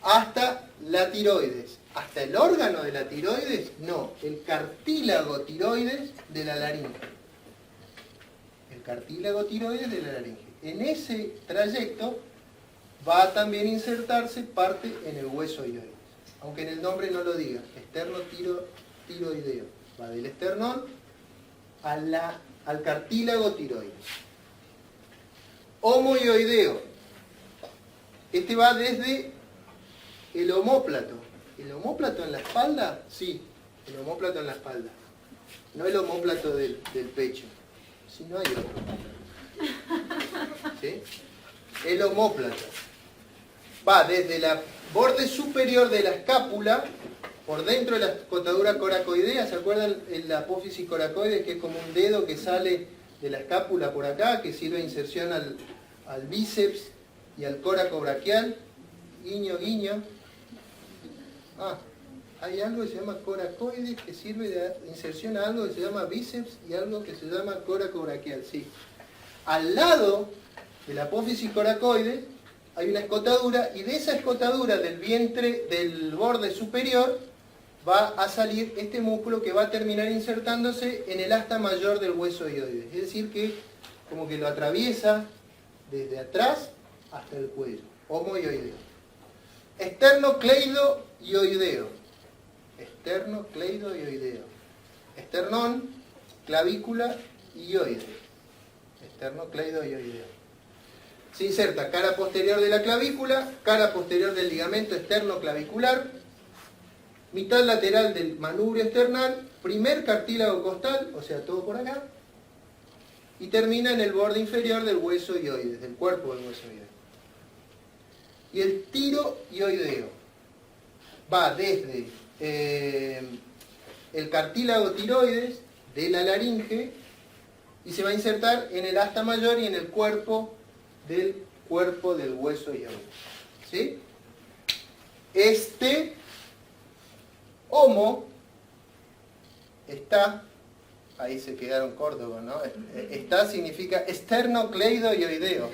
hasta la tiroides. ¿Hasta el órgano de la tiroides? No, el cartílago tiroides de la laringe. El cartílago tiroides de la laringe. En ese trayecto va a también insertarse parte en el hueso ioides. Aunque en el nombre no lo diga, esternotiroideo. Va del esternón al cartílago tiroides. Homoioideo. Este va desde el omóplato. ¿El omóplato en la espalda? Sí, el omóplato en la espalda. No el omóplato del pecho. Si no hay otro. ¿Sí? El omóplato. Va desde el borde superior de la escápula, por dentro de la escotadura coracoidea. ¿Se acuerdan la apófisis coracoide, que es como un dedo que sale de la escápula por acá, que sirve de inserción al bíceps y al córaco braquial? Guiño, guiño. Hay algo que se llama coracoide que sirve de inserción a algo que se llama bíceps y algo que se llama córaco braquial, sí. Al lado de la apófisis coracoide hay una escotadura y de esa escotadura del vientre, del borde superior, va a salir este músculo que va a terminar insertándose en el asta mayor del hueso ioides. Es decir que como que lo atraviesa desde atrás hasta el cuello. Homoioideo. Esternocleidoioideo. Esternocleidoioideo. Esternón, clavícula y ioides. Esternocleidoioideo. Se inserta cara posterior de la clavícula, cara posterior del ligamento externo-clavicular, mitad lateral del manubrio esternal, primer cartílago costal, o sea, todo por acá, y termina en el borde inferior del hueso ioides, del cuerpo del hueso ioides. Y el tiroioideo va desde el cartílago tiroides de la laringe y se va a insertar en el asta mayor y en el cuerpo del hueso ioides. ¿Sí? Este homo está, ahí se quedaron cortos, ¿no? Está significa esternocleidoioideo.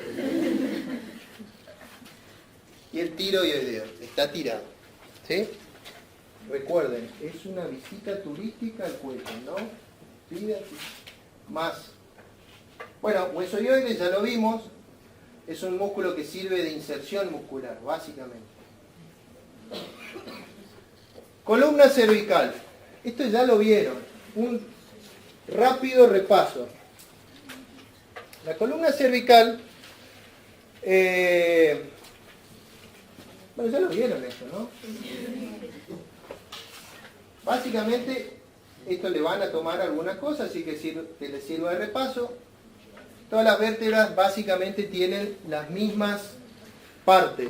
Y el tiroioideo, está tirado. ¿Sí? Recuerden, es una visita turística al cuello, ¿no? Más. Bueno, hueso ioides ya lo vimos. Es un músculo que sirve de inserción muscular, básicamente. Columna cervical. Esto ya lo vieron. Un rápido repaso. La columna cervical, bueno, ya lo vieron esto, ¿no? Básicamente, esto le van a tomar algunas cosas, así que les sirva de repaso. Todas las vértebras básicamente tienen las mismas partes.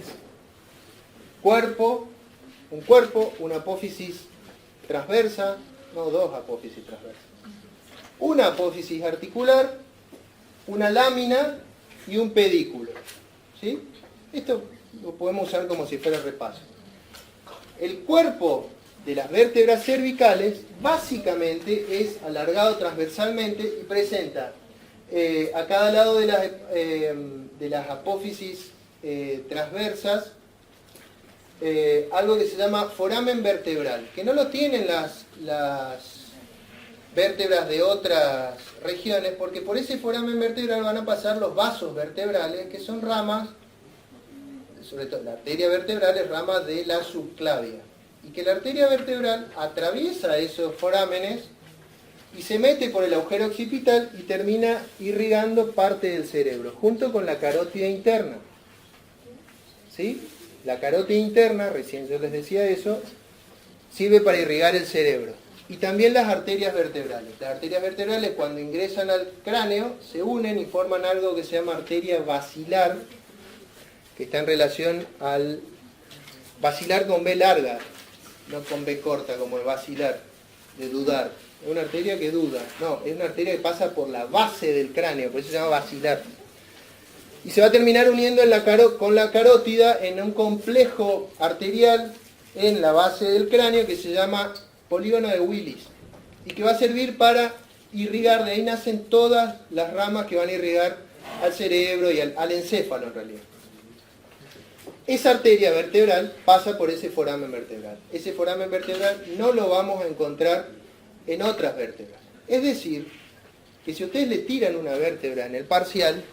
Un cuerpo, una apófisis transversa, no dos apófisis transversas. Una apófisis articular, una lámina y un pedículo. ¿Sí? Esto lo podemos usar como si fuera repaso. El cuerpo de las vértebras cervicales básicamente es alargado transversalmente y presenta a cada lado de las apófisis transversas algo que se llama foramen vertebral, que no lo tienen las vértebras de otras regiones, porque por ese foramen vertebral van a pasar los vasos vertebrales, que son ramas, sobre todo la arteria vertebral es rama de la subclavia, y que la arteria vertebral atraviesa esos forámenes y se mete por el agujero occipital y termina irrigando parte del cerebro, junto con la carótida interna. ¿Sí? La carótida interna, recién yo les decía eso, sirve para irrigar el cerebro. Y también las arterias vertebrales. Las arterias vertebrales, cuando ingresan al cráneo, se unen y forman algo que se llama arteria basilar, que está en relación al Vacilar con B larga, no con B corta como el vacilar, de dudar. Es una arteria que duda, no, es una arteria que pasa por la base del cráneo, por eso se llama vacilar. Y se va a terminar uniendo con la carótida en un complejo arterial en la base del cráneo que se llama polígono de Willis y que va a servir para irrigar, de ahí nacen todas las ramas que van a irrigar al cerebro y al encéfalo en realidad. Esa arteria vertebral pasa por ese foramen vertebral. Ese foramen vertebral no lo vamos a encontrar en otras vértebras. Es decir, que si ustedes le tiran una vértebra en el parcial,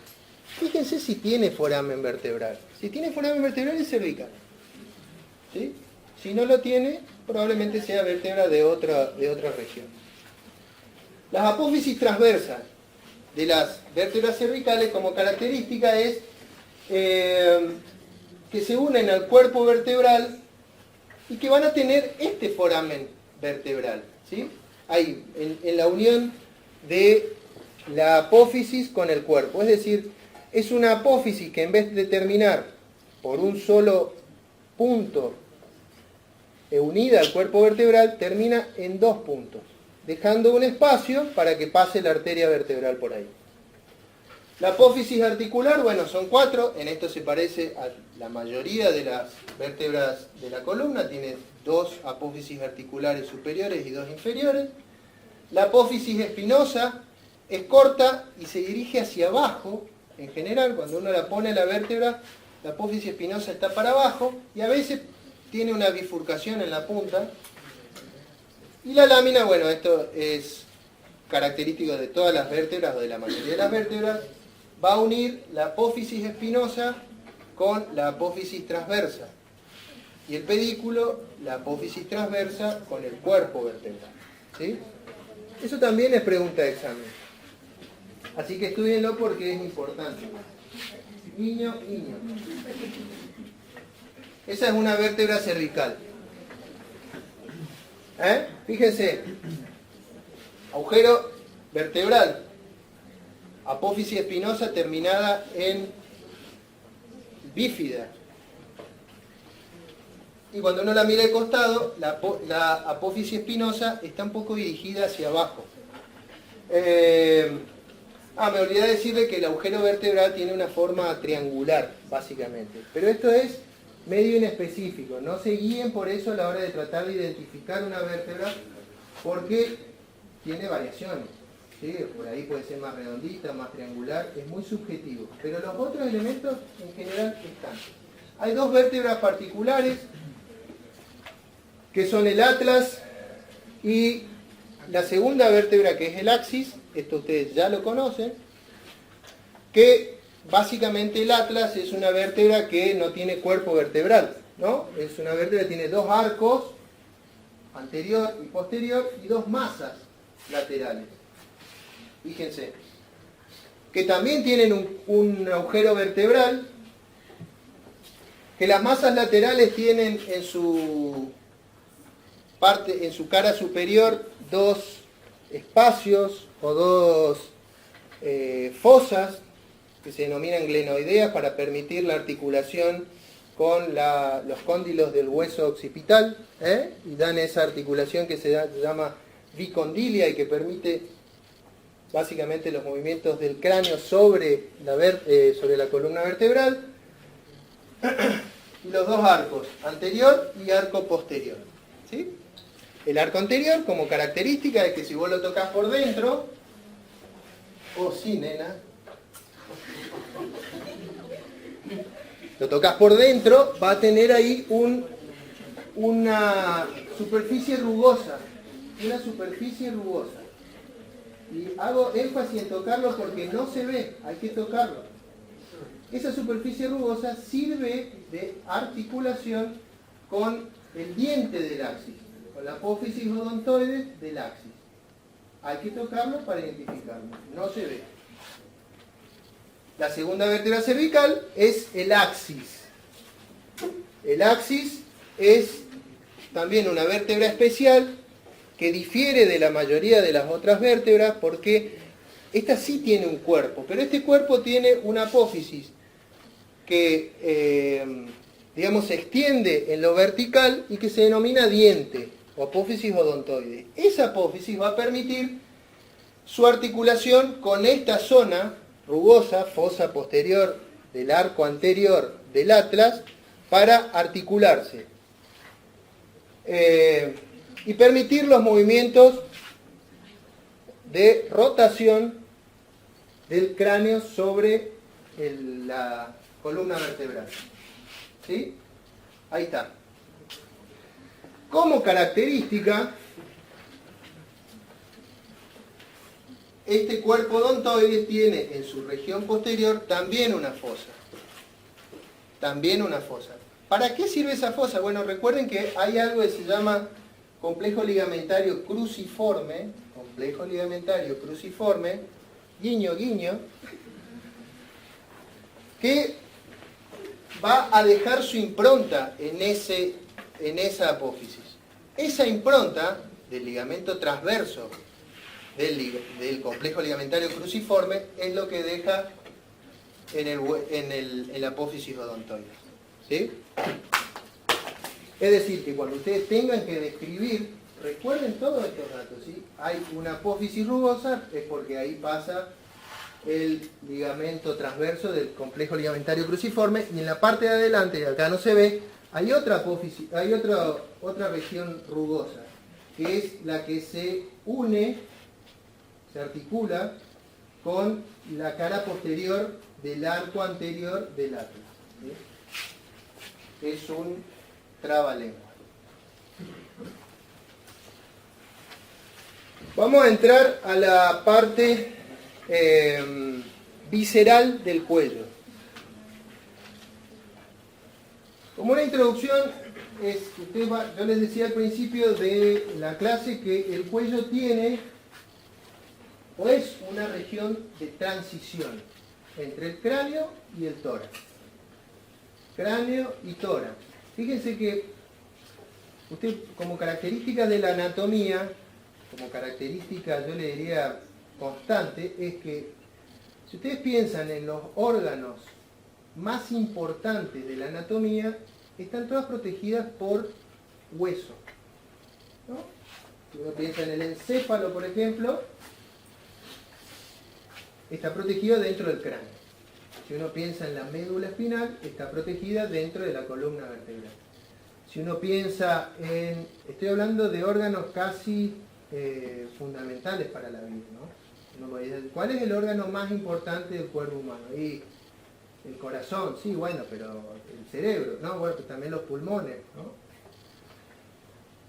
fíjense si tiene foramen vertebral. Si tiene foramen vertebral es cervical. ¿Sí? Si no lo tiene, probablemente sea vértebra de otra región. Las apófisis transversas de las vértebras cervicales como característica es que se unen al cuerpo vertebral y que van a tener este foramen vertebral. ¿Sí? Ahí, en la unión de la apófisis con el cuerpo. Es decir, es una apófisis que en vez de terminar por un solo punto unida al cuerpo vertebral, termina en dos puntos, dejando un espacio para que pase la arteria vertebral por ahí. La apófisis articular, bueno, son 4, en esto se parece a la mayoría de las vértebras de la columna, tiene 2 apófisis articulares superiores y 2 inferiores. La apófisis espinosa es corta y se dirige hacia abajo, en general, cuando uno la pone a la vértebra, la apófisis espinosa está para abajo y a veces tiene una bifurcación en la punta. Y la lámina, bueno, esto es característico de todas las vértebras o de la mayoría de las vértebras, va a unir la apófisis espinosa con la apófisis transversa. Y el pedículo, la apófisis transversa con el cuerpo vertebral. ¿Sí? Eso también es pregunta de examen. Así que estudienlo porque es importante. Niño. Esa es una vértebra cervical. Fíjense. Agujero vertebral. Apófisis espinosa terminada en bífida. Y cuando uno la mira de costado, la apófisis espinosa está un poco dirigida hacia abajo. Me olvidé de decirle que el agujero vertebral tiene una forma triangular, básicamente. Pero esto es medio inespecífico. No se guíen por eso a la hora de tratar de identificar una vértebra, porque tiene variaciones. ¿Sí? Por ahí puede ser más redondita, más triangular, es muy subjetivo. Pero los otros elementos en general están. Hay 2 vértebras particulares, que son el atlas y la segunda vértebra, que es el axis. Esto ustedes ya lo conocen, que básicamente el atlas es una vértebra que no tiene cuerpo vertebral, ¿no? Es una vértebra que tiene 2 arcos, anterior y posterior, y 2 masas laterales. Fíjense, que también tienen un agujero vertebral, que las masas laterales tienen en su cara superior 2 espacios o 2 fosas que se denominan glenoideas para permitir la articulación con los cóndilos del hueso occipital, y dan esa articulación que se llama bicondilia y que permite básicamente los movimientos del cráneo sobre la columna vertebral. Y los 2 arcos, anterior y arco posterior. ¿Sí? El arco anterior, como característica, es que si vos lo tocas por dentro, sí, nena, lo tocas por dentro, va a tener ahí una superficie rugosa. Una superficie rugosa. Y hago énfasis en tocarlo porque no se ve, hay que tocarlo. Esa superficie rugosa sirve de articulación con el diente del axis, con la apófisis odontoide del axis. Hay que tocarlo para identificarlo, no se ve. La segunda vértebra cervical es el axis. El axis es también una vértebra especial que difiere de la mayoría de las otras vértebras porque esta sí tiene un cuerpo, pero este cuerpo tiene una apófisis que digamos, se extiende en lo vertical y que se denomina diente o apófisis odontoide. Esa apófisis va a permitir su articulación con esta zona rugosa, fosa posterior del arco anterior del atlas, para articularse y permitir los movimientos de rotación del cráneo sobre la columna vertebral. ¿Sí? Ahí está. Como característica, este cuerpo odontoide tiene en su región posterior también una fosa. También una fosa. ¿Para qué sirve esa fosa? Bueno, recuerden que hay algo que se llama complejo ligamentario cruciforme, guiño, guiño, que va a dejar su impronta en esa apófisis. Esa impronta del ligamento transverso del complejo ligamentario cruciforme es lo que deja en la apófisis odontoide. ¿Sí? Es decir, que cuando ustedes tengan que describir, recuerden todos estos datos. ¿Sí? Hay una apófisis rugosa, es porque ahí pasa el ligamento transverso del complejo ligamentario cruciforme, y en la parte de adelante, que acá no se ve, hay otra apófisis, hay otra región rugosa, que es la que se une, se articula con la cara posterior del arco anterior del atlas. ¿Sí? Es un trabalengua. Vamos a entrar a la parte visceral del cuello. Como una introducción, yo les decía al principio de la clase que el cuello tiene o es una región de transición entre el cráneo y el tórax. Cráneo y tórax. Fíjense que usted, como característica de la anatomía, como característica, yo le diría, constante, es que si ustedes piensan en los órganos más importantes de la anatomía, están todas protegidas por hueso, ¿no? Si uno piensa en el encéfalo, por ejemplo, está protegido dentro del cráneo. Si uno piensa en la médula espinal, está protegida dentro de la columna vertebral. Si uno piensa en... Estoy hablando de órganos casi fundamentales para la vida, ¿no? ¿Cuál es el órgano más importante del cuerpo humano? Y el corazón, sí, bueno, pero el cerebro, ¿no? Bueno, pues también los pulmones, ¿no?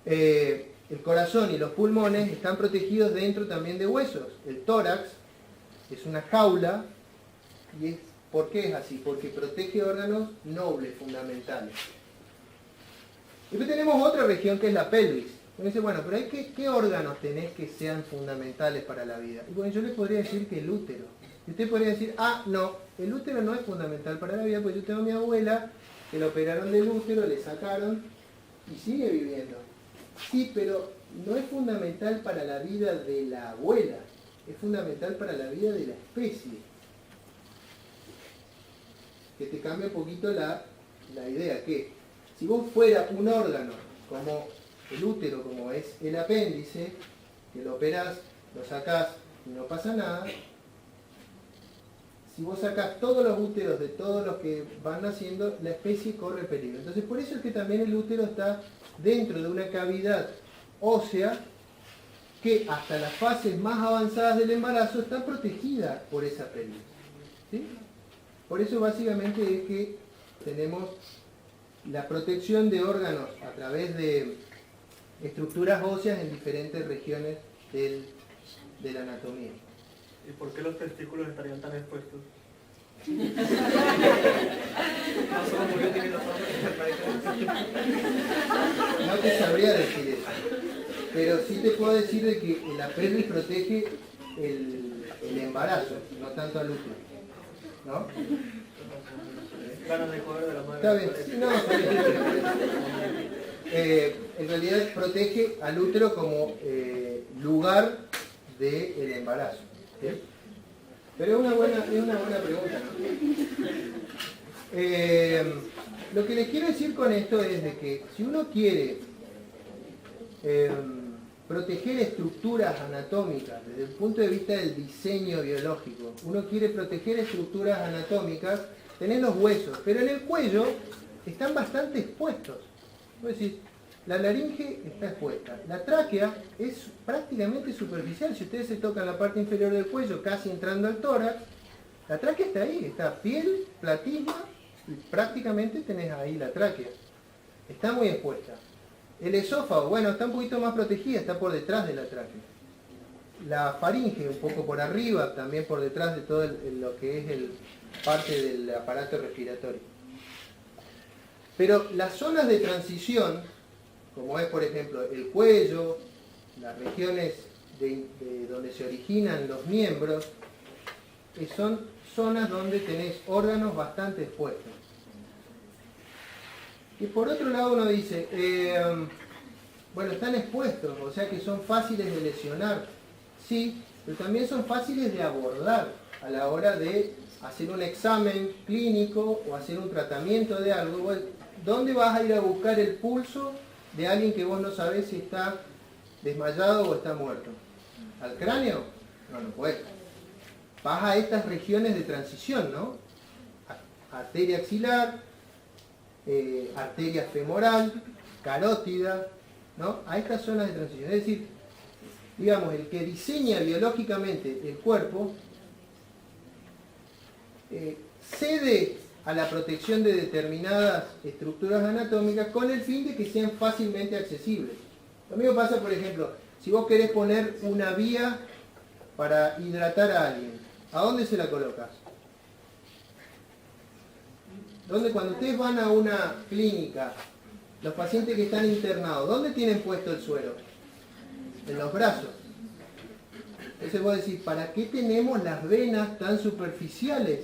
El corazón y los pulmones están protegidos dentro también de huesos. El tórax es una jaula, y ¿por qué es así? Porque protege órganos nobles, fundamentales. Después tenemos otra región que es la pelvis. Uno dice, bueno, pero ¿qué órganos tenés que sean fundamentales para la vida? Y bueno, yo les podría decir que el útero. Y usted podría decir, no, el útero no es fundamental para la vida, porque yo tengo a mi abuela que la operaron del útero, le sacaron y sigue viviendo. Sí, pero no es fundamental para la vida de la abuela, es fundamental para la vida de la especie. Que te cambia un poquito la idea, que si vos fuera un órgano como el útero, como es el apéndice, que lo operás, lo sacás y no pasa nada, si vos sacás todos los úteros de todos los que van naciendo, la especie corre peligro. Entonces por eso es que también el útero está dentro de una cavidad ósea que hasta las fases más avanzadas del embarazo está protegida por esa pelvis. ¿Sí? Por eso básicamente es que tenemos la protección de órganos a través de estructuras óseas en diferentes regiones de la anatomía. ¿Y por qué los testículos estarían tan expuestos? No te sabría decir eso, pero sí te puedo decir de que la pelvis protege el embarazo, no tanto al útero, ¿no? Ganas de joder de la madre. Está bien, no, está bien. En realidad protege al útero como lugar del embarazo. ¿Sí? Pero es una buena pregunta, ¿no? lo que les quiero decir con esto es de que si uno quiere proteger estructuras anatómicas desde el punto de vista del diseño biológico, uno quiere proteger estructuras anatómicas, tenés los huesos, pero en el cuello están bastante expuestos. Vos decís, la laringe está expuesta, la tráquea es prácticamente superficial. Si ustedes se tocan la parte inferior del cuello, casi entrando al tórax, la tráquea está ahí, está piel, platisma, y prácticamente tenés ahí la tráquea. Está muy expuesta. El esófago, bueno, está un poquito más protegida, está por detrás de la tráquea. La faringe, un poco por arriba, también por detrás de todo lo que es parte del aparato respiratorio. Pero las zonas de transición, como es por ejemplo el cuello, las regiones de donde se originan los miembros, son zonas donde tenés órganos bastante expuestos. Y por otro lado uno dice, bueno, están expuestos, o sea que son fáciles de lesionar, sí, pero también son fáciles de abordar a la hora de hacer un examen clínico o hacer un tratamiento de algo. Bueno, ¿dónde vas a ir a buscar el pulso de alguien que vos no sabés si está desmayado o está muerto? ¿Al cráneo? No, no puedes. Vas a estas regiones de transición, ¿no? Arteria axilar, arteria femoral, carótida, ¿no? A estas zonas de transición. Es decir, digamos, el que diseña biológicamente el cuerpo cede a la protección de determinadas estructuras anatómicas con el fin de que sean fácilmente accesibles. Lo mismo pasa, por ejemplo, si vos querés poner una vía para hidratar a alguien, ¿a dónde se la colocas? ¿Dónde, cuando ustedes van a una clínica, los pacientes que están internados, ¿dónde tienen puesto el suero? En los brazos. Entonces vos decís, ¿para qué tenemos las venas tan superficiales?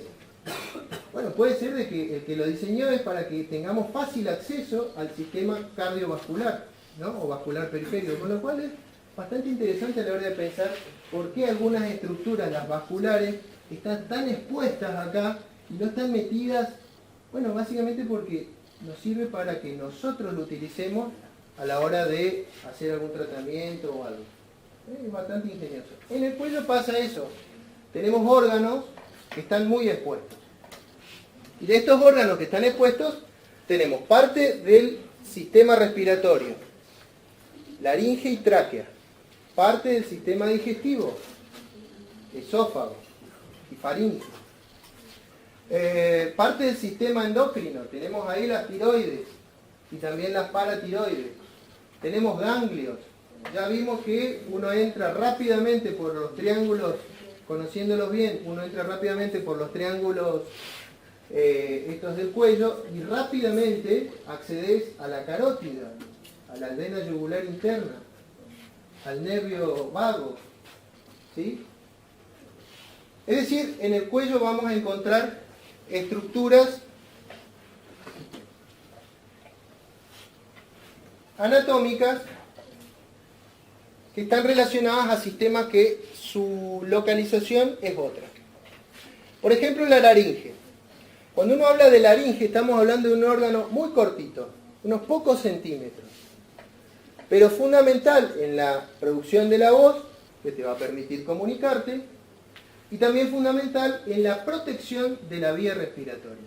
Bueno, puede ser de que el que lo diseñó es para que tengamos fácil acceso al sistema cardiovascular, ¿no? O vascular periférico, con lo cual es bastante interesante a la hora de pensar por qué algunas estructuras, las vasculares, están tan expuestas acá y no están metidas. Bueno, básicamente porque nos sirve para que nosotros lo utilicemos a la hora de hacer algún tratamiento o algo. Es bastante ingenioso. En el cuello pasa eso. Tenemos órganos que están muy expuestos. Y de estos órganos que están expuestos, tenemos parte del sistema respiratorio, laringe y tráquea, parte del sistema digestivo, esófago y faringe, parte del sistema endocrino, tenemos ahí las tiroides y también las paratiroides, tenemos ganglios. Ya vimos que uno entra rápidamente por los triángulos, conociéndolos bien, uno entra rápidamente por los triángulos estos del cuello y rápidamente accedes a la carótida, a la vena yugular interna, al nervio vago, ¿sí? Es decir, en el cuello vamos a encontrar estructuras anatómicas que están relacionadas a sistemas que su localización es otra. Por ejemplo, la laringe. Cuando uno habla de laringe, estamos hablando de un órgano muy cortito, unos pocos centímetros, pero fundamental en la producción de la voz, que te va a permitir comunicarte, y también fundamental en la protección de la vía respiratoria.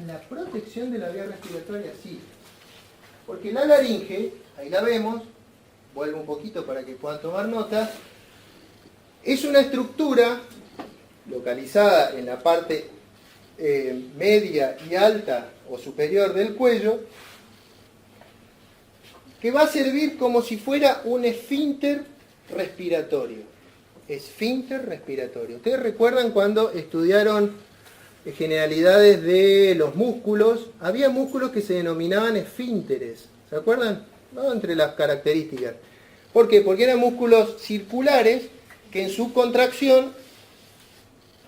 En la protección de la vía respiratoria, sí. Porque la laringe, ahí la vemos, vuelvo un poquito para que puedan tomar nota, es una estructura localizada en la parte media y alta o superior del cuello, que va a servir como si fuera un esfínter respiratorio. Esfínter respiratorio. ¿Ustedes recuerdan cuando estudiaron generalidades de los músculos? Había músculos que se denominaban esfínteres. ¿Se acuerdan? ¿No? Entre las características. ¿Por qué? Porque eran músculos circulares que en su contracción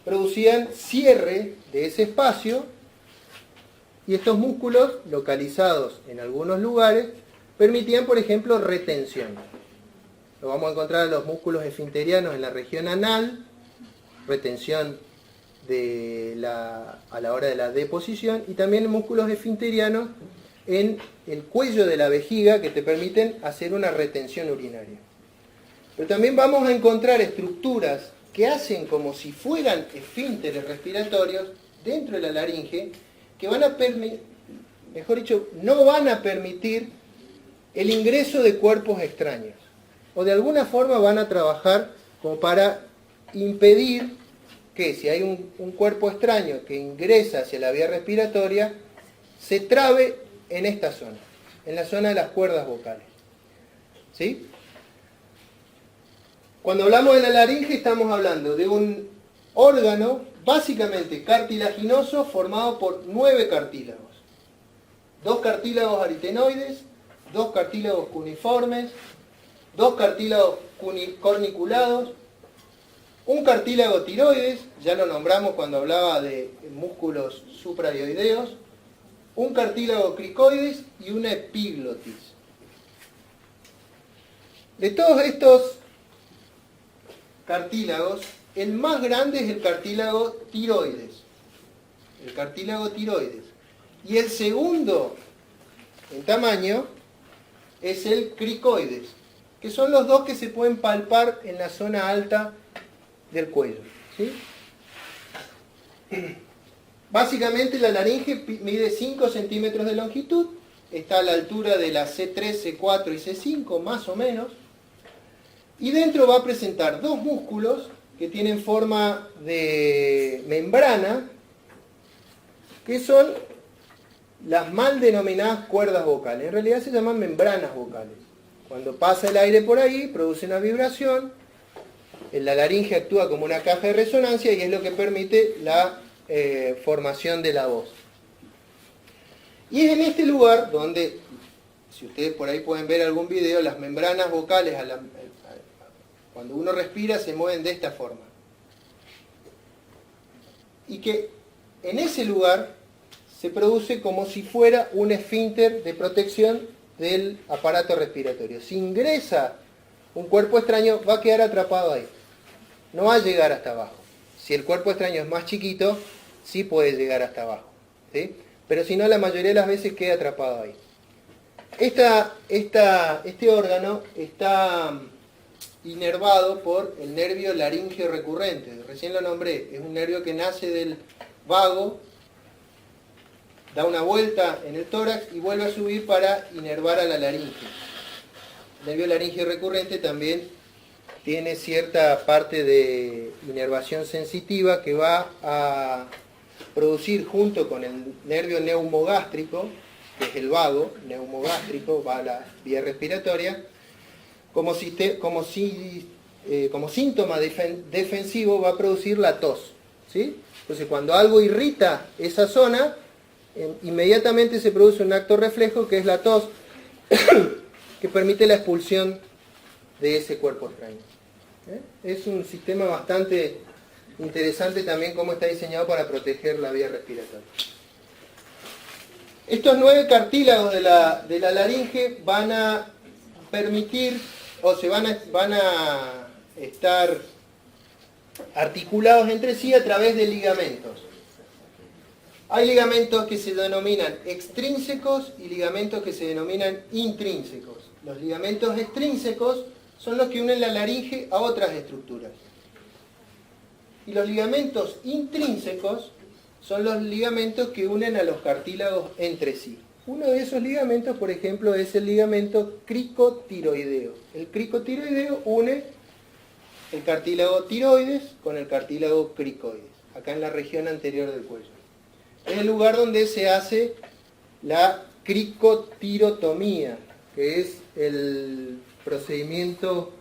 producían cierre de ese espacio, y estos músculos, localizados en algunos lugares, permitían, por ejemplo, retención. Lo vamos a encontrar en los músculos esfinterianos en la región anal, retención a la hora de la deposición, y también músculos esfinterianos en el cuello de la vejiga que te permiten hacer una retención urinaria. Pero también vamos a encontrar estructuras que hacen como si fueran esfínteres respiratorios dentro de la laringe, que van a permitir, mejor dicho, no van a permitir el ingreso de cuerpos extraños, o de alguna forma van a trabajar como para impedir que si hay un cuerpo extraño que ingresa hacia la vía respiratoria, se trabe en esta zona, en la zona de las cuerdas vocales. ¿Sí? Cuando hablamos de la laringe estamos hablando de un órgano básicamente cartilaginoso formado por 9 cartílagos. 2 cartílagos aritenoides, 2 cartílagos cuneiformes, 2 cartílagos corniculados, un cartílago tiroides, ya lo nombramos cuando hablaba de músculos supraioideos, un cartílago cricoides y una epiglotis. De todos estos cartílagos, el más grande es el cartílago tiroides. El cartílago tiroides. Y el segundo en tamaño es el cricoides, que son los dos que se pueden palpar en la zona alta del cuello. ¿Sí? Básicamente la laringe mide 5 centímetros de longitud, está a la altura de la C3, C4 y C5 más o menos, y dentro va a presentar 2 músculos que tienen forma de membrana, que son las mal denominadas cuerdas vocales. En realidad se llaman membranas vocales. Cuando pasa el aire por ahí, produce una vibración, la laringe actúa como una caja de resonancia y es lo que permite la formación de la voz. Y es en este lugar donde, si ustedes por ahí pueden ver algún video, las membranas vocales, cuando uno respira, se mueven de esta forma. Y que en ese lugar se produce como si fuera un esfínter de protección del aparato respiratorio. Si ingresa un cuerpo extraño, va a quedar atrapado ahí. No va a llegar hasta abajo. Si el cuerpo extraño es más chiquito, sí puede llegar hasta abajo. ¿Sí? Pero si no, la mayoría de las veces queda atrapado ahí. Este órgano está inervado por el nervio laríngeo recurrente. Recién lo nombré. Es un nervio que nace del vago, da una vuelta en el tórax y vuelve a subir para inervar a la laringe. El nervio laríngeo recurrente también tiene cierta parte de inervación sensitiva que va a producir junto con el nervio neumogástrico, que es el vago, neumogástrico, va a la vía respiratoria, como síntoma defensivo va a producir la tos. ¿Sí? Entonces cuando algo irrita esa zona, inmediatamente se produce un acto reflejo que es la tos, que permite la expulsión de ese cuerpo extraño. Es un sistema bastante interesante también cómo está diseñado para proteger la vía respiratoria. Estos 9 cartílagos de la laringe van a permitir, o se van a estar articulados entre sí a través de ligamentos. Hay ligamentos que se denominan extrínsecos y ligamentos que se denominan intrínsecos. Los ligamentos extrínsecos son los que unen la laringe a otras estructuras. Y los ligamentos intrínsecos son los ligamentos que unen a los cartílagos entre sí. Uno de esos ligamentos, por ejemplo, es el ligamento cricotiroideo. El cricotiroideo une el cartílago tiroides con el cartílago cricoides, acá en la región anterior del cuello. Es el lugar donde se hace la cricotirotomía, que es el procedimiento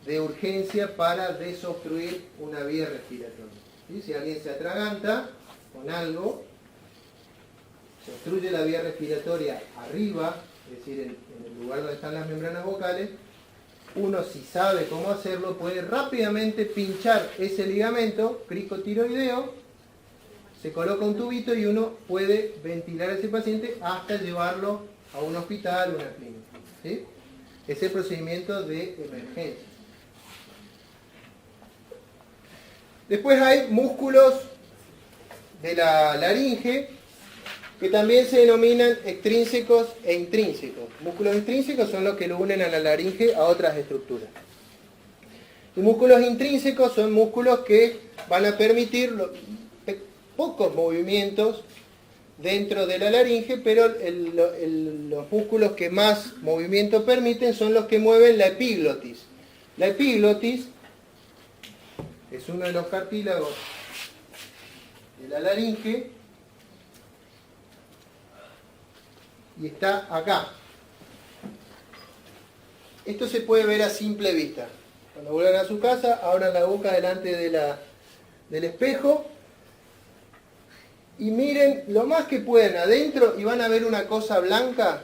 de urgencia para desobstruir una vía respiratoria. ¿Sí? Si alguien se atraganta con algo, se obstruye la vía respiratoria arriba, es decir, en el lugar donde están las membranas vocales, uno, si sabe cómo hacerlo, puede rápidamente pinchar ese ligamento cricotiroideo, se coloca un tubito y uno puede ventilar a ese paciente hasta llevarlo a un hospital o una clínica. ¿Sí? Es el procedimiento de emergencia. Después hay músculos de la laringe que también se denominan extrínsecos e intrínsecos. Músculos extrínsecos son los que lo unen a la laringe a otras estructuras. Y músculos intrínsecos son músculos que van a permitir pocos movimientos dentro de la laringe, pero los músculos que más movimiento permiten son los que mueven la epiglotis. La epiglotis es uno de los cartílagos de la laringe y está acá. Esto se puede ver a simple vista. Cuando vuelvan a su casa, abran la boca delante del espejo y miren lo más que puedan adentro y van a ver una cosa blanca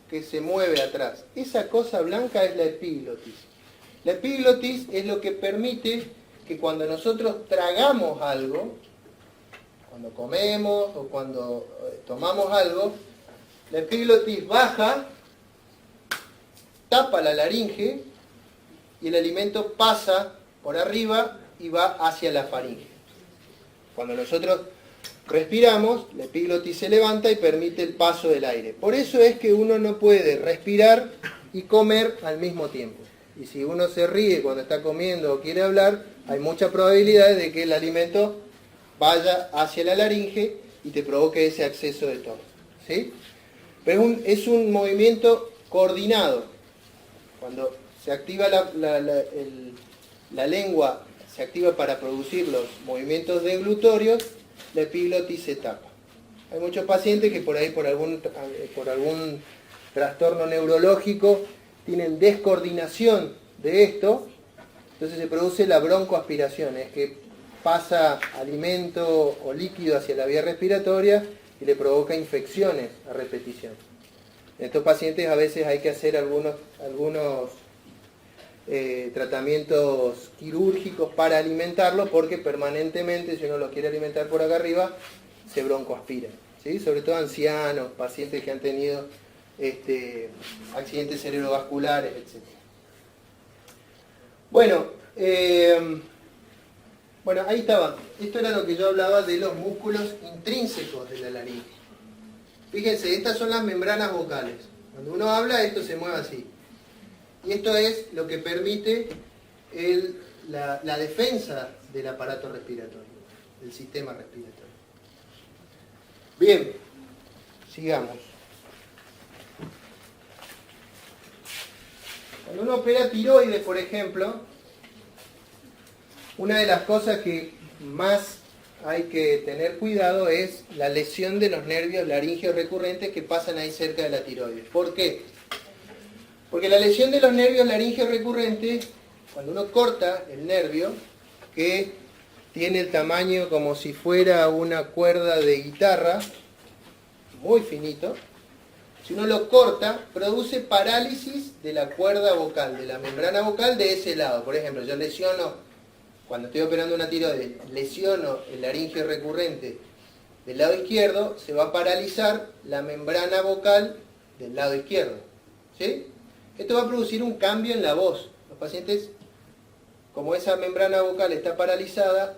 que se mueve atrás. Esa cosa blanca es la epiglotis. La epiglotis es lo que permite que cuando nosotros tragamos algo, cuando comemos o cuando tomamos algo, la epiglotis baja, tapa la laringe y el alimento pasa por arriba y va hacia la faringe. Cuando nosotros respiramos, la epiglotis se levanta y permite el paso del aire. Por eso es que uno no puede respirar y comer al mismo tiempo. Y si uno se ríe cuando está comiendo o quiere hablar, hay mucha probabilidad de que el alimento vaya hacia la laringe y te provoque ese acceso de tos. ¿Sí? Pero es un movimiento coordinado. Cuando se activa la lengua, se activa para producir los movimientos deglutorios, la epiglotis se tapa. Hay muchos pacientes que por ahí, por algún trastorno neurológico, tienen descoordinación de esto, entonces se produce la broncoaspiración, es que pasa alimento o líquido hacia la vía respiratoria y le provoca infecciones a repetición. En estos pacientes a veces hay que hacer algunos tratamientos quirúrgicos para alimentarlo, porque permanentemente, si uno lo quiere alimentar por acá arriba, se broncoaspira, ¿sí? Sobre todo ancianos, pacientes que han tenido accidentes cerebrovasculares, etc. Bueno, ahí estaba. Esto era lo que yo hablaba de los músculos intrínsecos de la laringe. Fíjense, estas son las membranas vocales. Cuando uno habla, esto se mueve así. Y esto es lo que permite la defensa del aparato respiratorio, del sistema respiratorio. Bien, sigamos. Cuando uno opera tiroides, por ejemplo, una de las cosas que más hay que tener cuidado es la lesión de los nervios laringeos recurrentes que pasan ahí cerca de la tiroides. ¿Por qué? Porque la lesión de los nervios laringeos recurrentes, cuando uno corta el nervio, que tiene el tamaño como si fuera una cuerda de guitarra, muy finito, si uno lo corta, produce parálisis de la cuerda vocal, de la membrana vocal de ese lado. Por ejemplo, yo lesiono, cuando estoy operando una tiroides, lesiono el laringeo recurrente del lado izquierdo, se va a paralizar la membrana vocal del lado izquierdo. ¿Sí? Esto va a producir un cambio en la voz. Los pacientes, como esa membrana vocal está paralizada,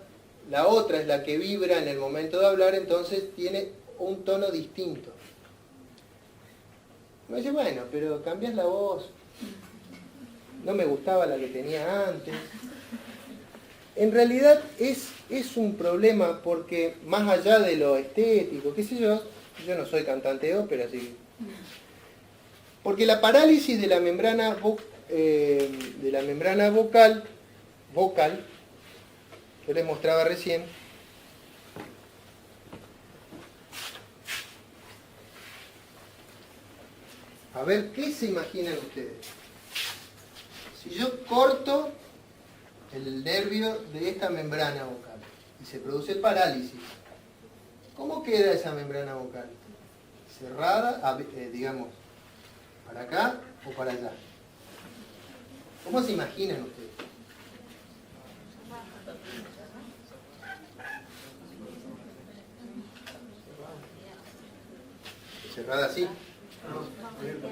la otra es la que vibra en el momento de hablar, entonces tiene un tono distinto. Me dice, bueno, pero cambias la voz. No me gustaba la que tenía antes. En realidad es un problema porque más allá de lo estético, qué sé yo no soy cantante de ópera, así que... Porque la parálisis de la membrana vocal, que les mostraba recién, a ver, ¿qué se imaginan ustedes? Si yo corto el nervio de esta membrana vocal y se produce parálisis, ¿cómo queda esa membrana vocal? Cerrada, digamos, ¿para acá o para allá? ¿Cómo se imaginan ustedes? Cerrada así.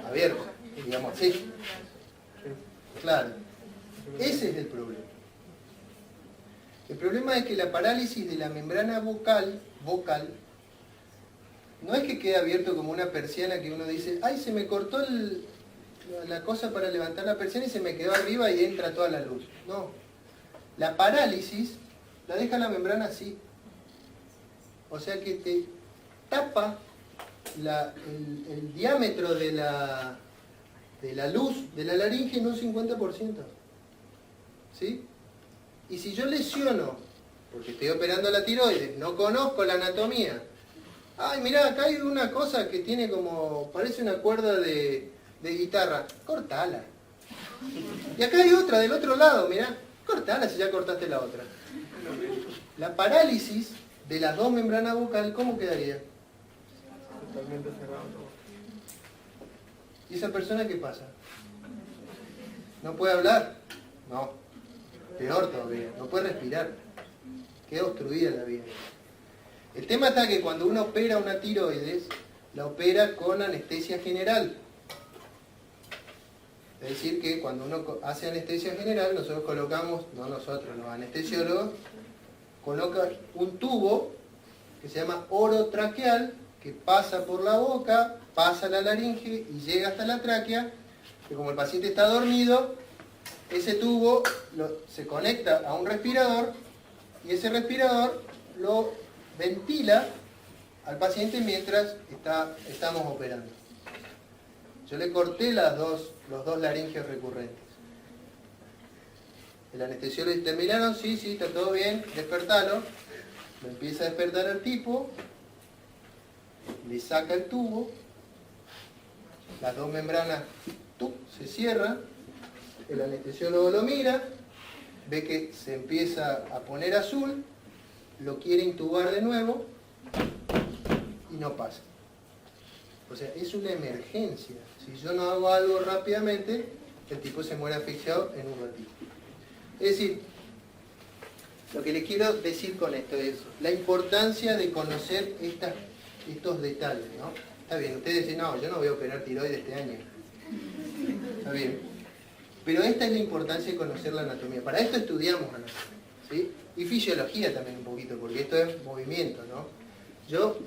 Abierta, digamos así. Claro. Ese es el problema. El problema es que la parálisis de la membrana vocal no es que quede abierto como una persiana que uno dice, ay, se me cortó la cosa para levantar la persiana y se me quedó arriba y entra toda la luz. No. La parálisis la deja la membrana así. O sea que te tapa el diámetro de la luz de la laringe en un 50%. ¿Sí? Y si yo lesiono, porque estoy operando la tiroides, no conozco la anatomía, ay, mirá, acá hay una cosa que tiene como, parece una cuerda de guitarra, cortala. Y acá hay otra del otro lado, mirá, cortala si ya cortaste la otra. La parálisis de las dos membranas vocales, ¿cómo quedaría? Totalmente cerrado. ¿Y esa persona qué pasa? ¿No puede hablar? No. Peor todavía, no puede respirar. Queda obstruida la vida. El tema está que cuando uno opera una tiroides, la opera con anestesia general. Es decir, que cuando uno hace anestesia general, nosotros colocamos, no nosotros, los anestesiólogos, colocan un tubo que se llama orotraqueal, que pasa por la boca, pasa a la laringe y llega hasta la tráquea, que como el paciente está dormido, ese tubo se conecta a un respirador y ese respirador lo ventila al paciente mientras estamos operando. Yo le corté los dos laringes recurrentes. El anestesiólogo dice, ¿terminaron? Sí, está todo bien, despertalo. Lo empieza a despertar al tipo, le saca el tubo, las dos membranas se cierran, el anestesiólogo lo mira, ve que se empieza a poner azul, lo quiere intubar de nuevo y no pasa. O sea, es una emergencia. Si yo no hago algo rápidamente, el tipo se muere asfixiado en un ratito. Es decir, lo que les quiero decir con esto es la importancia de conocer estos detalles, ¿no? Está bien, ustedes dicen, no, yo no voy a operar tiroides este año. Está bien. Pero esta es la importancia de conocer la anatomía. Para esto estudiamos anatomía, ¿sí? Y fisiología también un poquito, porque esto es movimiento, ¿no? Yo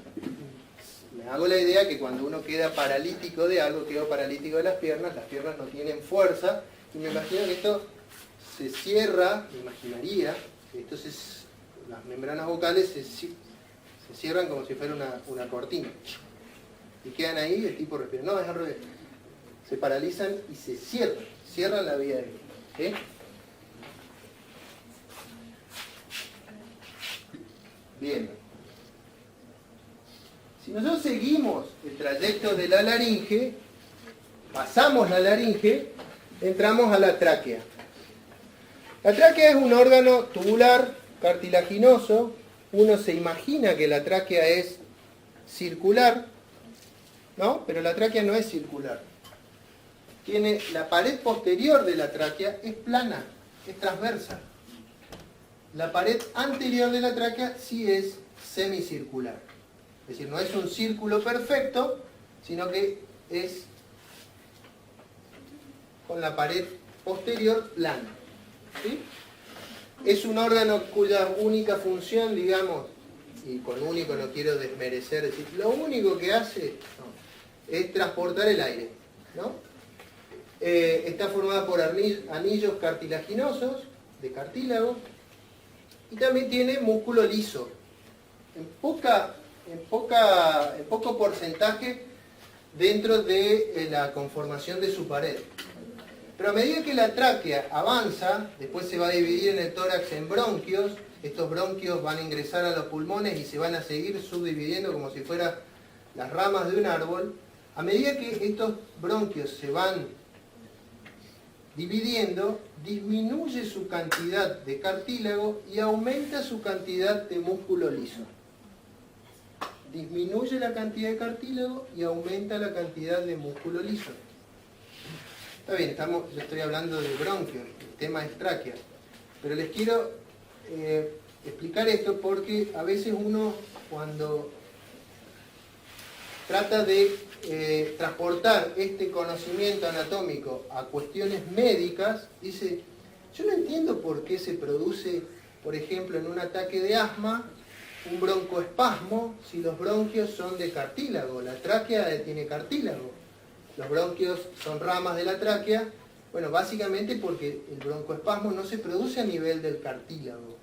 me hago la idea que cuando uno queda paralítico de algo, quedo paralítico de las piernas no tienen fuerza, y me imagino que esto se cierra, me imaginaría, que entonces las membranas vocales se cierran como si fuera una cortina. Y quedan ahí, el tipo respira. No, es al revés. Se paralizan y se cierran la vía aérea. ¿Sí? Bien. Si nosotros seguimos el trayecto de la laringe, pasamos la laringe, entramos a la tráquea. La tráquea es un órgano tubular, cartilaginoso. Uno se imagina que la tráquea es circular, ¿no? Pero la tráquea no es circular. La pared posterior de la tráquea es plana, es transversa. La pared anterior de la tráquea sí es semicircular. Es decir, no es un círculo perfecto, sino que es con la pared posterior plana. ¿Sí? Es un órgano cuya única función, digamos, y con único no quiero desmerecer, es decir, lo único que hace es transportar el aire, ¿no? Está formada por anillos cartilaginosos, de cartílago, y también tiene músculo liso. En poco porcentaje dentro de la conformación de su pared. Pero a medida que la tráquea avanza, después se va a dividir en el tórax en bronquios, estos bronquios van a ingresar a los pulmones y se van a seguir subdividiendo como si fueran las ramas de un árbol. A medida que estos bronquios se van dividiendo, disminuye su cantidad de cartílago y aumenta su cantidad de músculo liso. Disminuye la cantidad de cartílago y aumenta la cantidad de músculo liso. Está bien, yo estoy hablando de bronquios, el tema es tráquea. Pero les quiero explicar esto porque a veces uno, cuando trata de transportar este conocimiento anatómico a cuestiones médicas, dice, yo no entiendo por qué se produce por ejemplo, en un ataque de asma, un broncoespasmo si los bronquios son de cartílago. La tráquea tiene cartílago. Los bronquios son ramas de la tráquea. Bueno, básicamente porque el broncoespasmo no se produce a nivel del cartílago.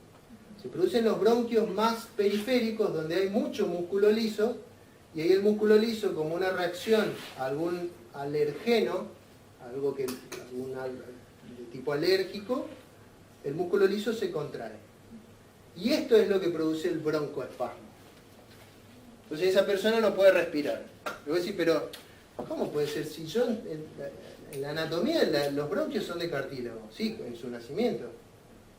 Se produce en los bronquios más periféricos, donde hay mucho músculo liso, y ahí el músculo liso, como una reacción a algún alergeno, algo que de tipo alérgico, el músculo liso se contrae. Y esto es lo que produce el broncoespasmo. Entonces esa persona no puede respirar. Le voy a decir, pero ¿cómo puede ser? Si yo en la anatomía los bronquios son de cartílago, sí, en su nacimiento.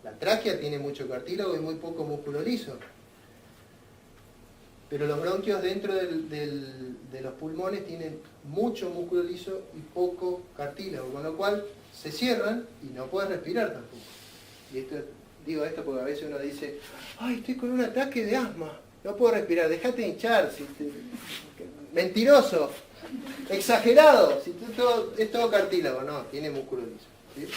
La tráquea tiene mucho cartílago y muy poco músculo liso. Pero los bronquios dentro de los pulmones tienen mucho músculo liso y poco cartílago, con lo cual se cierran y no puedes respirar tampoco. Y digo esto porque a veces uno dice, ay, estoy con un ataque de asma, no puedo respirar, dejate de hinchar, mentiroso, exagerado, si es todo cartílago, no, tiene músculo liso. ¿Sí?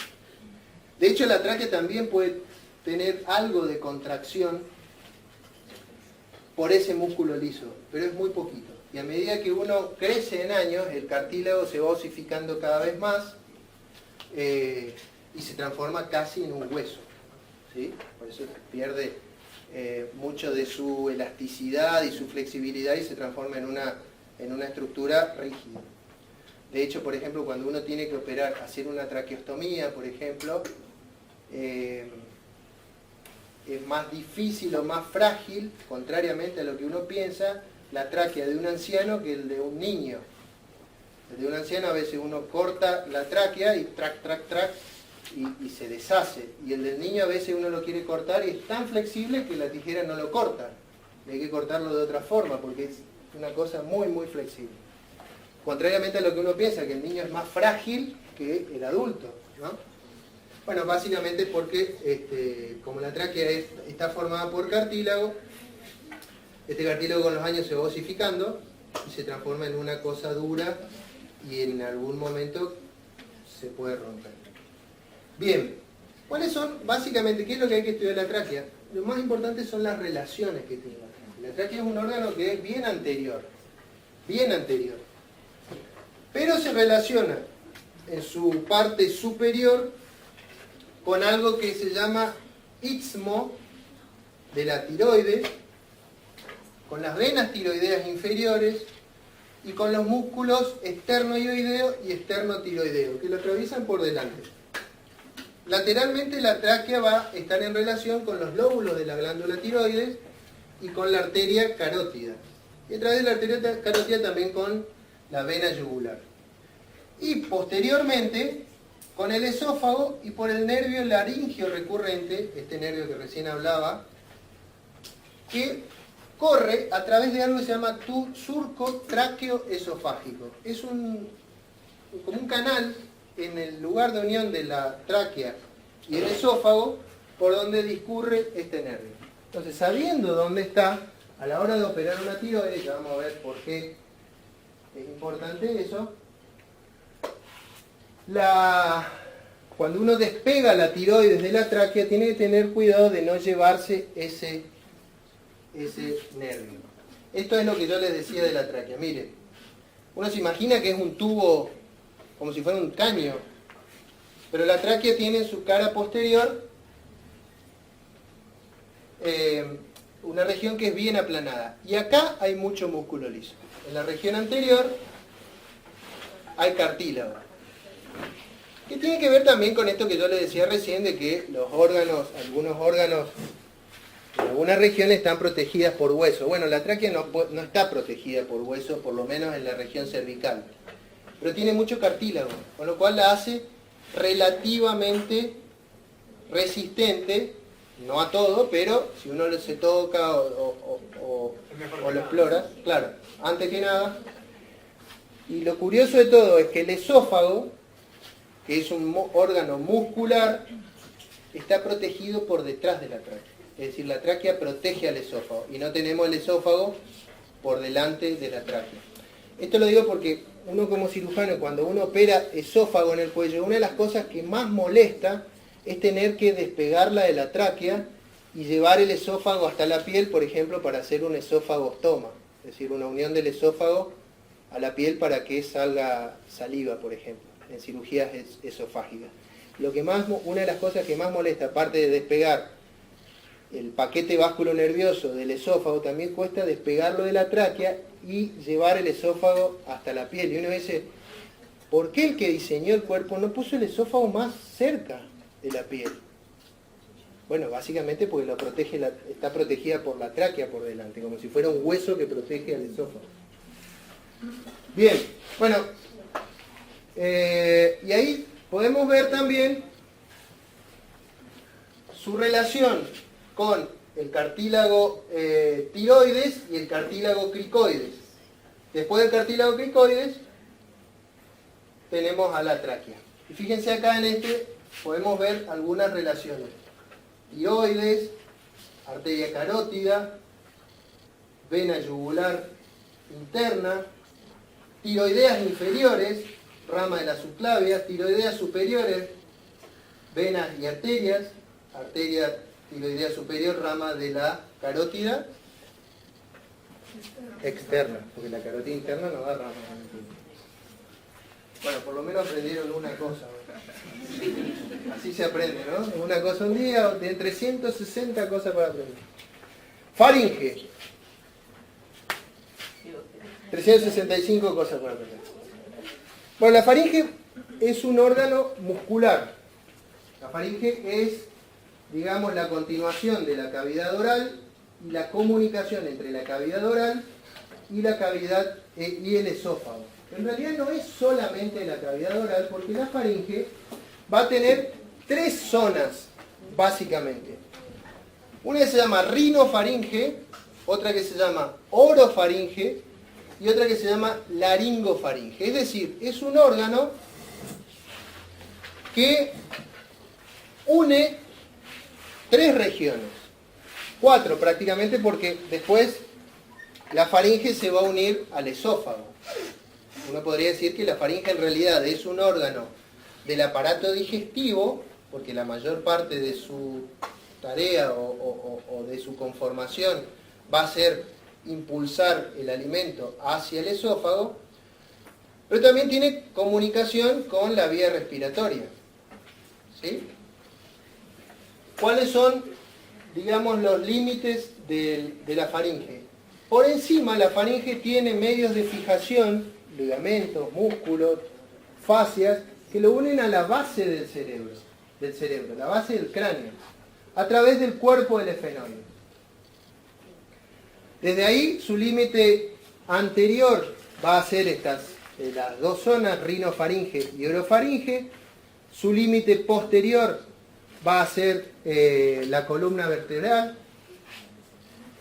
De hecho, la tráquea también puede tener algo de contracción por ese músculo liso, pero es muy poquito. Y a medida que uno crece en años, el cartílago se va osificando cada vez más y se transforma casi en un hueso. ¿Sí? Por eso pierde mucho de su elasticidad y su flexibilidad y se transforma en una estructura rígida. De hecho, por ejemplo, cuando uno tiene que hacer una traqueostomía, por ejemplo, es más difícil o más frágil, contrariamente a lo que uno piensa, la tráquea de un anciano que el de un niño. El de un anciano a veces uno corta la tráquea y trac, trac, trac, y se deshace. Y el del niño a veces uno lo quiere cortar y es tan flexible que la tijera no lo corta. Hay que cortarlo de otra forma porque es una cosa muy, muy flexible. Contrariamente a lo que uno piensa, que el niño es más frágil que el adulto, ¿no? Bueno, básicamente porque como la tráquea está formada por cartílago, este cartílago con los años se va osificando y se transforma en una cosa dura y en algún momento se puede romper. Bien, ¿cuáles son, básicamente, qué es lo que hay que estudiar de la tráquea? Lo más importante son las relaciones que tiene la tráquea. La tráquea es un órgano que es bien anterior, pero se relaciona en su parte superior con algo que se llama istmo de la tiroides, con las venas tiroideas inferiores y con los músculos esternoioideo y esternotiroideo, que lo atraviesan por delante. Lateralmente la tráquea va a estar en relación con los lóbulos de la glándula tiroides y con la arteria carótida. Y a través de la arteria carótida también con la vena yugular. Y posteriormente con el esófago y por el nervio laringio recurrente, este nervio que recién hablaba, que corre a través de algo que se llama surco tráqueo-esofágico. Es como un canal en el lugar de unión de la tráquea y el esófago por donde discurre este nervio. Entonces, sabiendo dónde está, a la hora de operar una tiroides, ya vamos a ver por qué es importante eso, cuando uno despega la tiroides de la tráquea, tiene que tener cuidado de no llevarse ese nervio. Esto es lo que yo les decía de la tráquea. Miren, uno se imagina que es un tubo como si fuera un caño, pero la tráquea tiene en su cara posterior una región que es bien aplanada. Y acá hay mucho músculo liso. En la región anterior hay cartílago. Que tiene que ver también con esto que yo les decía recién, de que algunos órganos en algunas regiones están protegidas por hueso. Bueno, la tráquea no está protegida por hueso, por lo menos en la región cervical. Pero tiene mucho cartílago, con lo cual la hace relativamente resistente, no a todo, pero si uno se toca o lo explora, claro, antes que nada. Y lo curioso de todo es que el esófago, que es un órgano muscular, está protegido por detrás de la tráquea. Es decir, la tráquea protege al esófago y no tenemos el esófago por delante de la tráquea. Esto lo digo porque uno como cirujano, cuando uno opera esófago en el cuello, una de las cosas que más molesta es tener que despegarla de la tráquea y llevar el esófago hasta la piel, por ejemplo, para hacer un esófago-estoma, es decir, una unión del esófago a la piel para que salga saliva, por ejemplo, en cirugías esofágicas. Una de las cosas que más molesta, aparte de despegar el paquete vasculonervioso del esófago, también cuesta despegarlo de la tráquea y llevar el esófago hasta la piel. Y uno dice, ¿por qué el que diseñó el cuerpo no puso el esófago más cerca de la piel? Bueno, básicamente porque está protegida por la tráquea por delante, como si fuera un hueso que protege al esófago. Bien, bueno, y ahí podemos ver también su relación con el cartílago tiroides y el cartílago cricoides. Después del cartílago cricoides tenemos a la tráquea. Y fíjense acá en este, podemos ver algunas relaciones. Tiroides, arteria carótida, vena yugular interna, tiroideas inferiores, rama de las subclavias, tiroideas superiores, venas y arterias, arteria tiroidea superior, rama de la carótida externa, porque la carótida interna no da rama. Bueno, por lo menos aprendieron una cosa. Así se aprende, ¿no? Una cosa un día, de 360 cosas para aprender. Faringe. 365 cosas para aprender. Bueno, la faringe es un órgano muscular. La faringe es, digamos, la continuación de la cavidad oral y la comunicación entre la cavidad oral y la cavidad y el esófago. En realidad no es solamente la cavidad oral, porque la faringe va a tener tres zonas, básicamente. Una que se llama rinofaringe, otra que se llama orofaringe y otra que se llama laringofaringe. Es decir, es un órgano que une tres regiones, cuatro prácticamente, porque después la faringe se va a unir al esófago. Uno podría decir que la faringe en realidad es un órgano del aparato digestivo, porque la mayor parte de su tarea o de su conformación va a ser impulsar el alimento hacia el esófago, pero también tiene comunicación con la vía respiratoria. ¿Sí? ¿Cuáles son, digamos, los límites de la faringe? Por encima, la faringe tiene medios de fijación, ligamentos, músculos, fascias, que lo unen a la base del cerebro, la base del cráneo, a través del cuerpo del efenoide. Desde ahí, su límite anterior va a ser las dos zonas, rinofaringe y orofaringe. Su límite posterior va a ser la columna vertebral.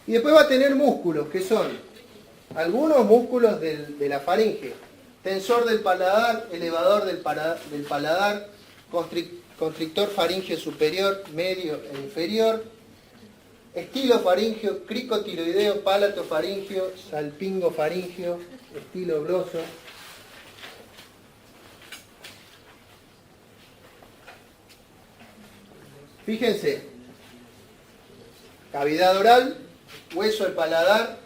Y después va a tener músculos, que son algunos músculos de la faringe. Tensor del paladar, elevador del paladar, constrictor faríngeo superior, medio e inferior, estilo faríngeo, cricotiroideo, pálato faríngeo, salpingo faríngeo, estilo grosso. Fíjense, cavidad oral, hueso del paladar,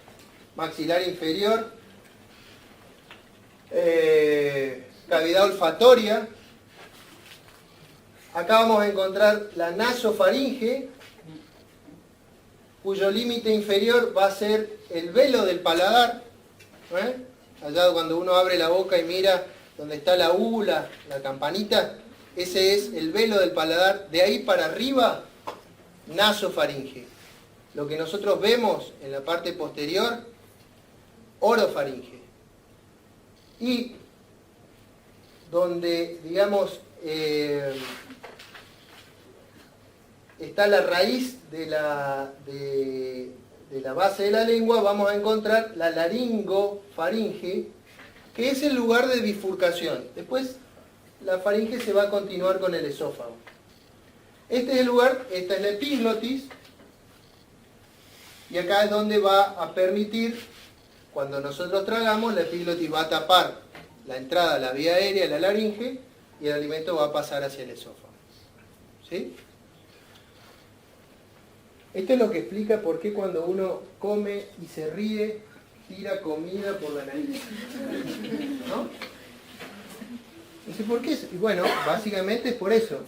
maxilar inferior, cavidad olfatoria. Acá vamos a encontrar la nasofaringe, cuyo límite inferior va a ser el velo del paladar. Allá cuando uno abre la boca y mira donde está la úvula, la campanita, ese es el velo del paladar. De ahí para arriba, nasofaringe. Lo que nosotros vemos en la parte posterior, orofaringe. Y donde, digamos, está la raíz de la base de la lengua, vamos a encontrar la laringofaringe, que es el lugar de bifurcación. Después la faringe se va a continuar con el esófago. Este es el lugar, esta es la epiglotis, y acá es donde va a permitir, cuando nosotros tragamos, la epiglotis va a tapar la entrada a la vía aérea, la laringe, y el alimento va a pasar hacia el esófago. ¿Sí? Esto es lo que explica por qué cuando uno come y se ríe, tira comida por la nariz. ¿No? No sé por qué. Y bueno, básicamente es por eso.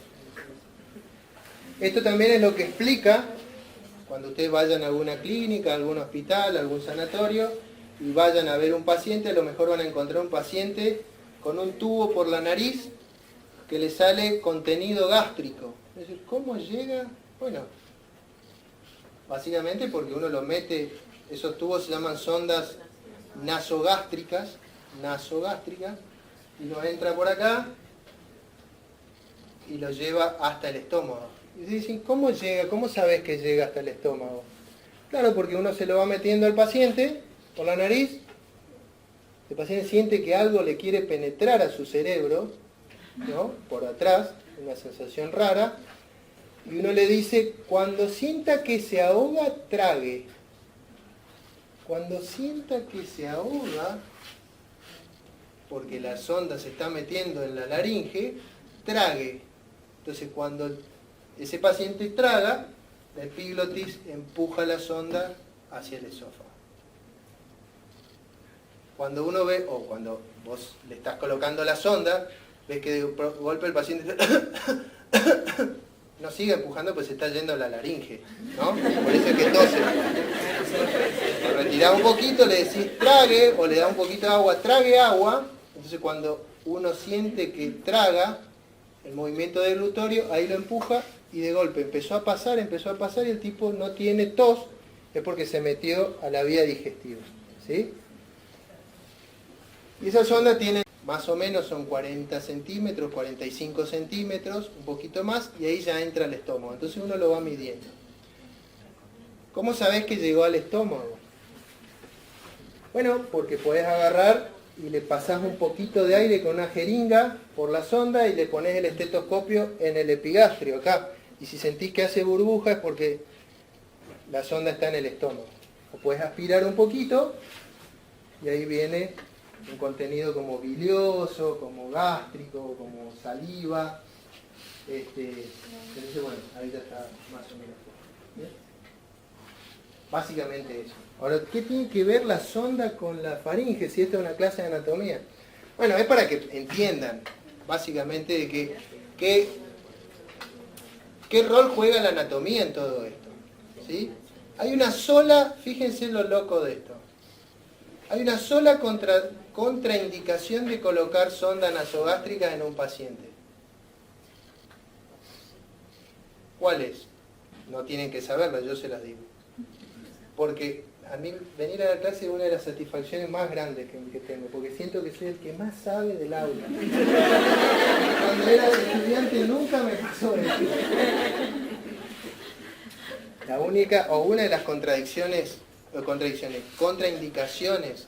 Esto también es lo que explica cuando ustedes vayan a alguna clínica, a algún hospital, a algún sanatorio y vayan a ver un paciente, a lo mejor van a encontrar un paciente con un tubo por la nariz que le sale contenido gástrico. Es decir, ¿cómo llega? Bueno, básicamente porque uno lo mete, esos tubos se llaman sondas nasogástricas, y lo entra por acá y lo lleva hasta el estómago. Y dicen, ¿cómo llega? ¿Cómo sabes que llega hasta el estómago? Claro, porque uno se lo va metiendo al paciente por la nariz, el paciente siente que algo le quiere penetrar a su cerebro, ¿no? Por atrás, una sensación rara, y uno le dice, cuando sienta que se ahoga, trague. Cuando sienta que se ahoga, porque la sonda se está metiendo en la laringe, trague. Entonces cuando ese paciente traga, la epiglotis empuja la sonda hacia el esófago. Cuando uno ve, o cuando vos le estás colocando la sonda, ves que de golpe el paciente no sigue empujando, pues se está yendo a la laringe, ¿no? Por eso es que tose. Lo retirás un poquito, le decís trague, o le da un poquito de agua, trague agua. Entonces cuando uno siente que traga, el movimiento del glutorio, ahí lo empuja y de golpe empezó a pasar y el tipo no tiene tos, es porque se metió a la vía digestiva, ¿sí? Y esa sonda tiene más o menos son 40 centímetros, 45 centímetros, un poquito más, y ahí ya entra al estómago. Entonces uno lo va midiendo. ¿Cómo sabés que llegó al estómago? Bueno, porque podés agarrar y le pasás un poquito de aire con una jeringa por la sonda y le pones el estetoscopio en el epigastrio, acá. Y si sentís que hace burbuja es porque la sonda está en el estómago. O podés aspirar un poquito y ahí viene un contenido como bilioso, como gástrico, como saliva. Entonces, bueno, ahí ya está más o menos. ¿Bien? Básicamente eso. Ahora, ¿qué tiene que ver la sonda con la faringe si esta es una clase de anatomía? Bueno, es para que entiendan, básicamente, de qué rol juega la anatomía en todo esto. ¿Sí? Hay una sola, fíjense lo loco de esto, hay una sola contraindicación de colocar sonda nasogástrica en un paciente. ¿Cuál es? No tienen que saberla, yo se las digo. Porque a mí venir a la clase es una de las satisfacciones más grandes que tengo, porque siento que soy el que más sabe del aula. Cuando era estudiante nunca me pasó eso. La única, o una de las contraindicaciones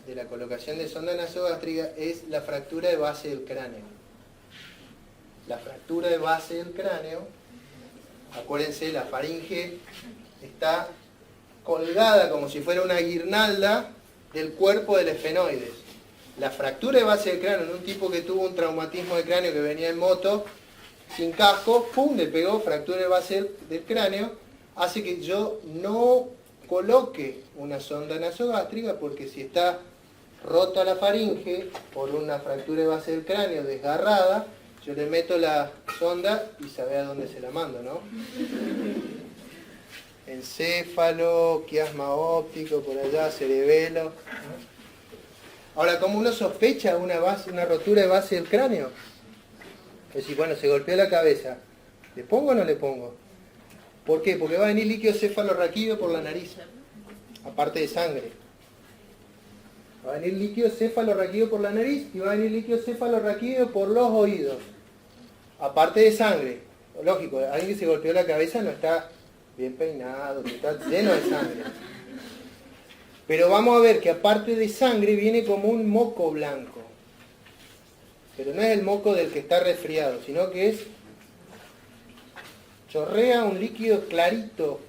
de la colocación de sonda nasogástrica es la fractura de base del cráneo. La fractura de base del cráneo, acuérdense, la faringe está colgada como si fuera una guirnalda del cuerpo del esfenoides. La fractura de base del cráneo en un tipo que tuvo un traumatismo de cráneo que venía en moto, sin casco, ¡pum!, le pegó, fractura de base del cráneo, hace que yo no coloque una sonda nasogástrica, porque si está rota la faringe por una fractura de base del cráneo desgarrada, yo le meto la sonda y sabe a dónde se la mando, ¿no? Encéfalo, quiasma óptico, por allá, cerebelo, ¿no? Ahora, ¿cómo uno sospecha una rotura de base del cráneo? Es decir, bueno, se golpeó la cabeza, ¿le pongo o no le pongo? ¿Por qué? Porque va a venir líquido cefalorraquídeo por la nariz, aparte de sangre. Va a venir líquido cefalorraquídeo por la nariz y va a venir líquido cefalorraquídeo por los oídos, aparte de sangre. Lógico, alguien que se golpeó la cabeza no está bien peinado, que está lleno de sangre. Pero vamos a ver que aparte de sangre viene como un moco blanco. Pero no es el moco del que está resfriado, sino que es chorrea un líquido clarito.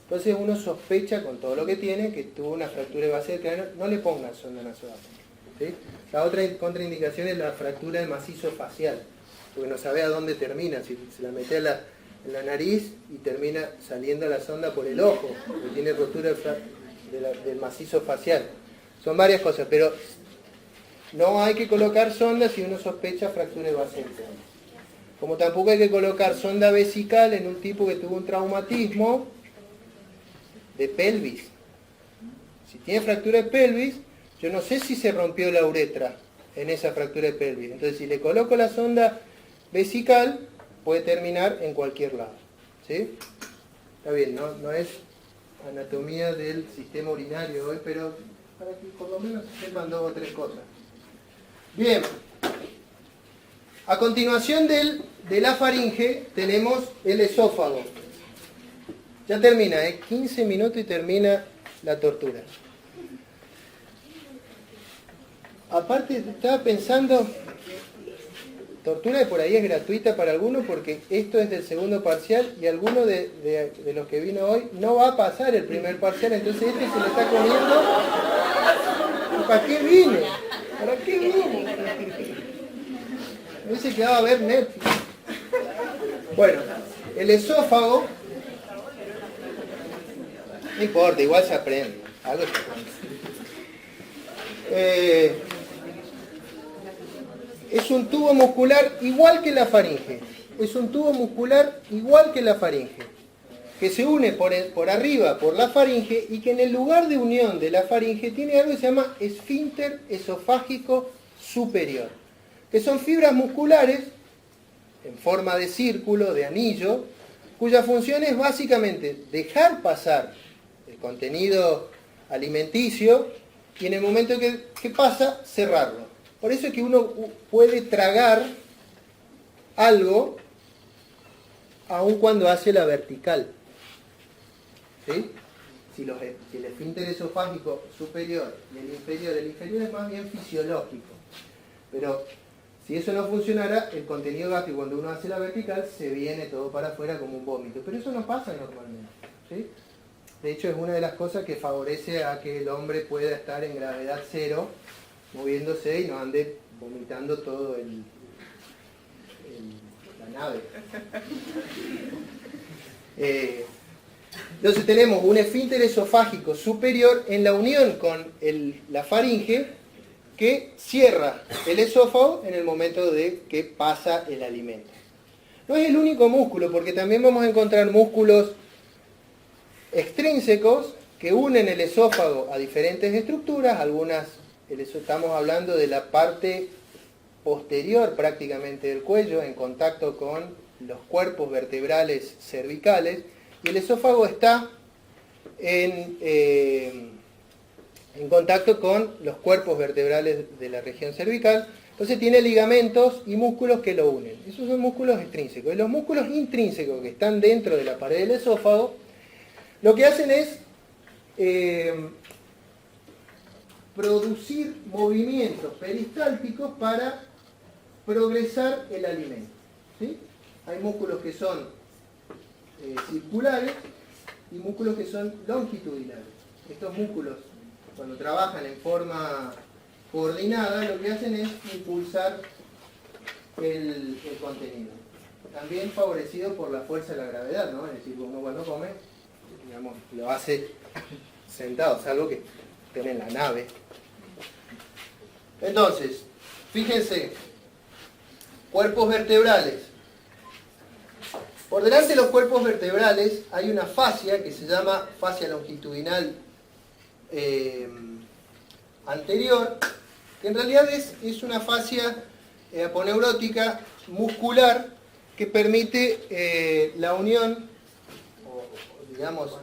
Entonces uno sospecha con todo lo que tiene que tuvo una fractura de base del cráneo. No le pongan sonda nasogástrica, ¿sí? La otra contraindicación es la fractura del macizo facial, porque no sabe a dónde termina. Si se la mete a en la nariz y termina saliendo la sonda por el ojo, porque tiene rotura del macizo facial. Son varias cosas, pero no hay que colocar sonda si uno sospecha fractura de base. Como tampoco hay que colocar sonda vesical en un tipo que tuvo un traumatismo de pelvis. Si tiene fractura de pelvis, yo no sé si se rompió la uretra en esa fractura de pelvis. Entonces, si le coloco la sonda vesical, puede terminar en cualquier lado. ¿Sí? Está bien, no es anatomía del sistema urinario hoy, pero para que por lo menos sepan 2 o 3 cosas. Bien. A continuación de la faringe tenemos el esófago. Ya termina, 15 minutos y termina la tortura. Aparte, estaba pensando, tortura de por ahí es gratuita para algunos porque esto es del segundo parcial y alguno de los que vino hoy no va a pasar el primer parcial, entonces este se lo está comiendo. ¿Para qué vine? ¿Para qué vine? Me hubiese quedado a ver Netflix. Bueno, el esófago, no importa, igual se aprende. Algo se aprende. Es un tubo muscular igual que la faringe. Es un tubo muscular igual que la faringe, que se une por arriba por la faringe y que en el lugar de unión de la faringe tiene algo que se llama esfínter esofágico superior, que son fibras musculares en forma de círculo, de anillo, cuya función es básicamente dejar pasar el contenido alimenticio y en el momento que pasa, cerrarlo. Por eso es que uno puede tragar algo aun cuando hace la vertical. ¿Sí? Si el esfínter esofágico superior y el inferior es más bien fisiológico. Pero si eso no funcionara, el contenido gástrico cuando uno hace la vertical se viene todo para afuera como un vómito. Pero eso no pasa normalmente. ¿Sí? De hecho, es una de las cosas que favorece a que el hombre pueda estar en gravedad cero, moviéndose y no ande vomitando todo la nave. Entonces tenemos un esfínter esofágico superior en la unión con la faringe que cierra el esófago en el momento de que pasa el alimento. No es el único músculo, porque también vamos a encontrar músculos extrínsecos que unen el esófago a diferentes estructuras, estamos hablando de la parte posterior prácticamente del cuello en contacto con los cuerpos vertebrales cervicales y el esófago está en contacto con los cuerpos vertebrales de la región cervical, entonces tiene ligamentos y músculos que lo unen. Esos son músculos extrínsecos. Y los músculos intrínsecos que están dentro de la pared del esófago lo que hacen es producir movimientos peristálticos para progresar el alimento. ¿Sí? Hay músculos que son circulares y músculos que son longitudinales. Estos músculos, cuando trabajan en forma coordinada, lo que hacen es impulsar el contenido. También favorecido por la fuerza de la gravedad, ¿no? Es decir, uno cuando come, digamos, lo hace sentado, salvo que estén en la nave. Entonces, fíjense, cuerpos vertebrales. Por delante de los cuerpos vertebrales hay una fascia que se llama fascia longitudinal anterior, que en realidad es una fascia aponeurótica muscular que permite la unión, o digamos,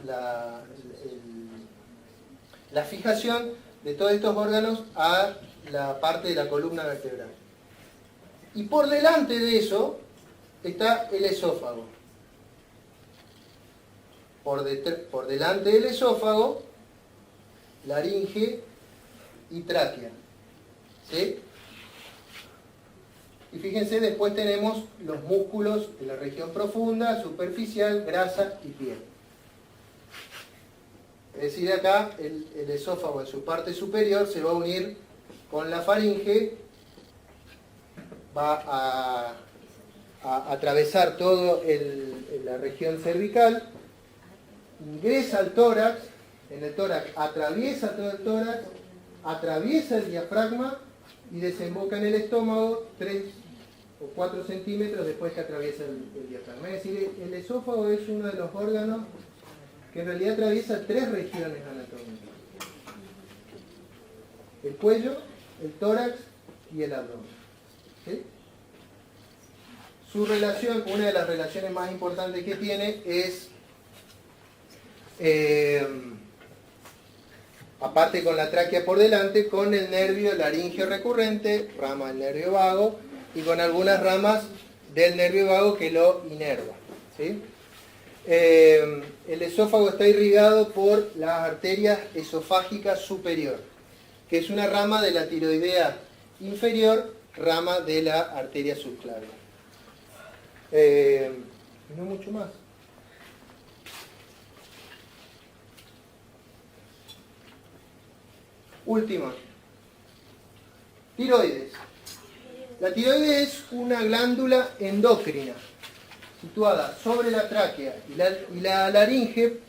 la fijación de todos estos órganos a la parte de la columna vertebral. Y por delante de eso está el esófago. Por delante del esófago, laringe y tráquea. ¿Sí? Y fíjense, después tenemos los músculos de la región profunda, superficial, grasa y piel. Es decir, acá el esófago en su parte superior se va a unir con la faringe, va a atravesar toda la región cervical, ingresa al tórax, en el tórax atraviesa todo el tórax, atraviesa el diafragma y desemboca en el estómago 3 o 4 centímetros después que atraviesa el diafragma. Es decir, el esófago es uno de los órganos que en realidad atraviesa 3 regiones anatómicas: el cuello, el tórax y el abdomen. ¿Sí? Su relación, una de las relaciones más importantes que tiene es, aparte con la tráquea por delante, con el nervio laríngeo recurrente, rama del nervio vago, y con algunas ramas del nervio vago que lo inervan. ¿Sí? El esófago está irrigado por las arterias esofágicas superior, que es una rama de la tiroidea inferior, rama de la arteria subclavia. No mucho más. Última. Tiroides. La tiroides es una glándula endocrina situada sobre la tráquea y la laringe.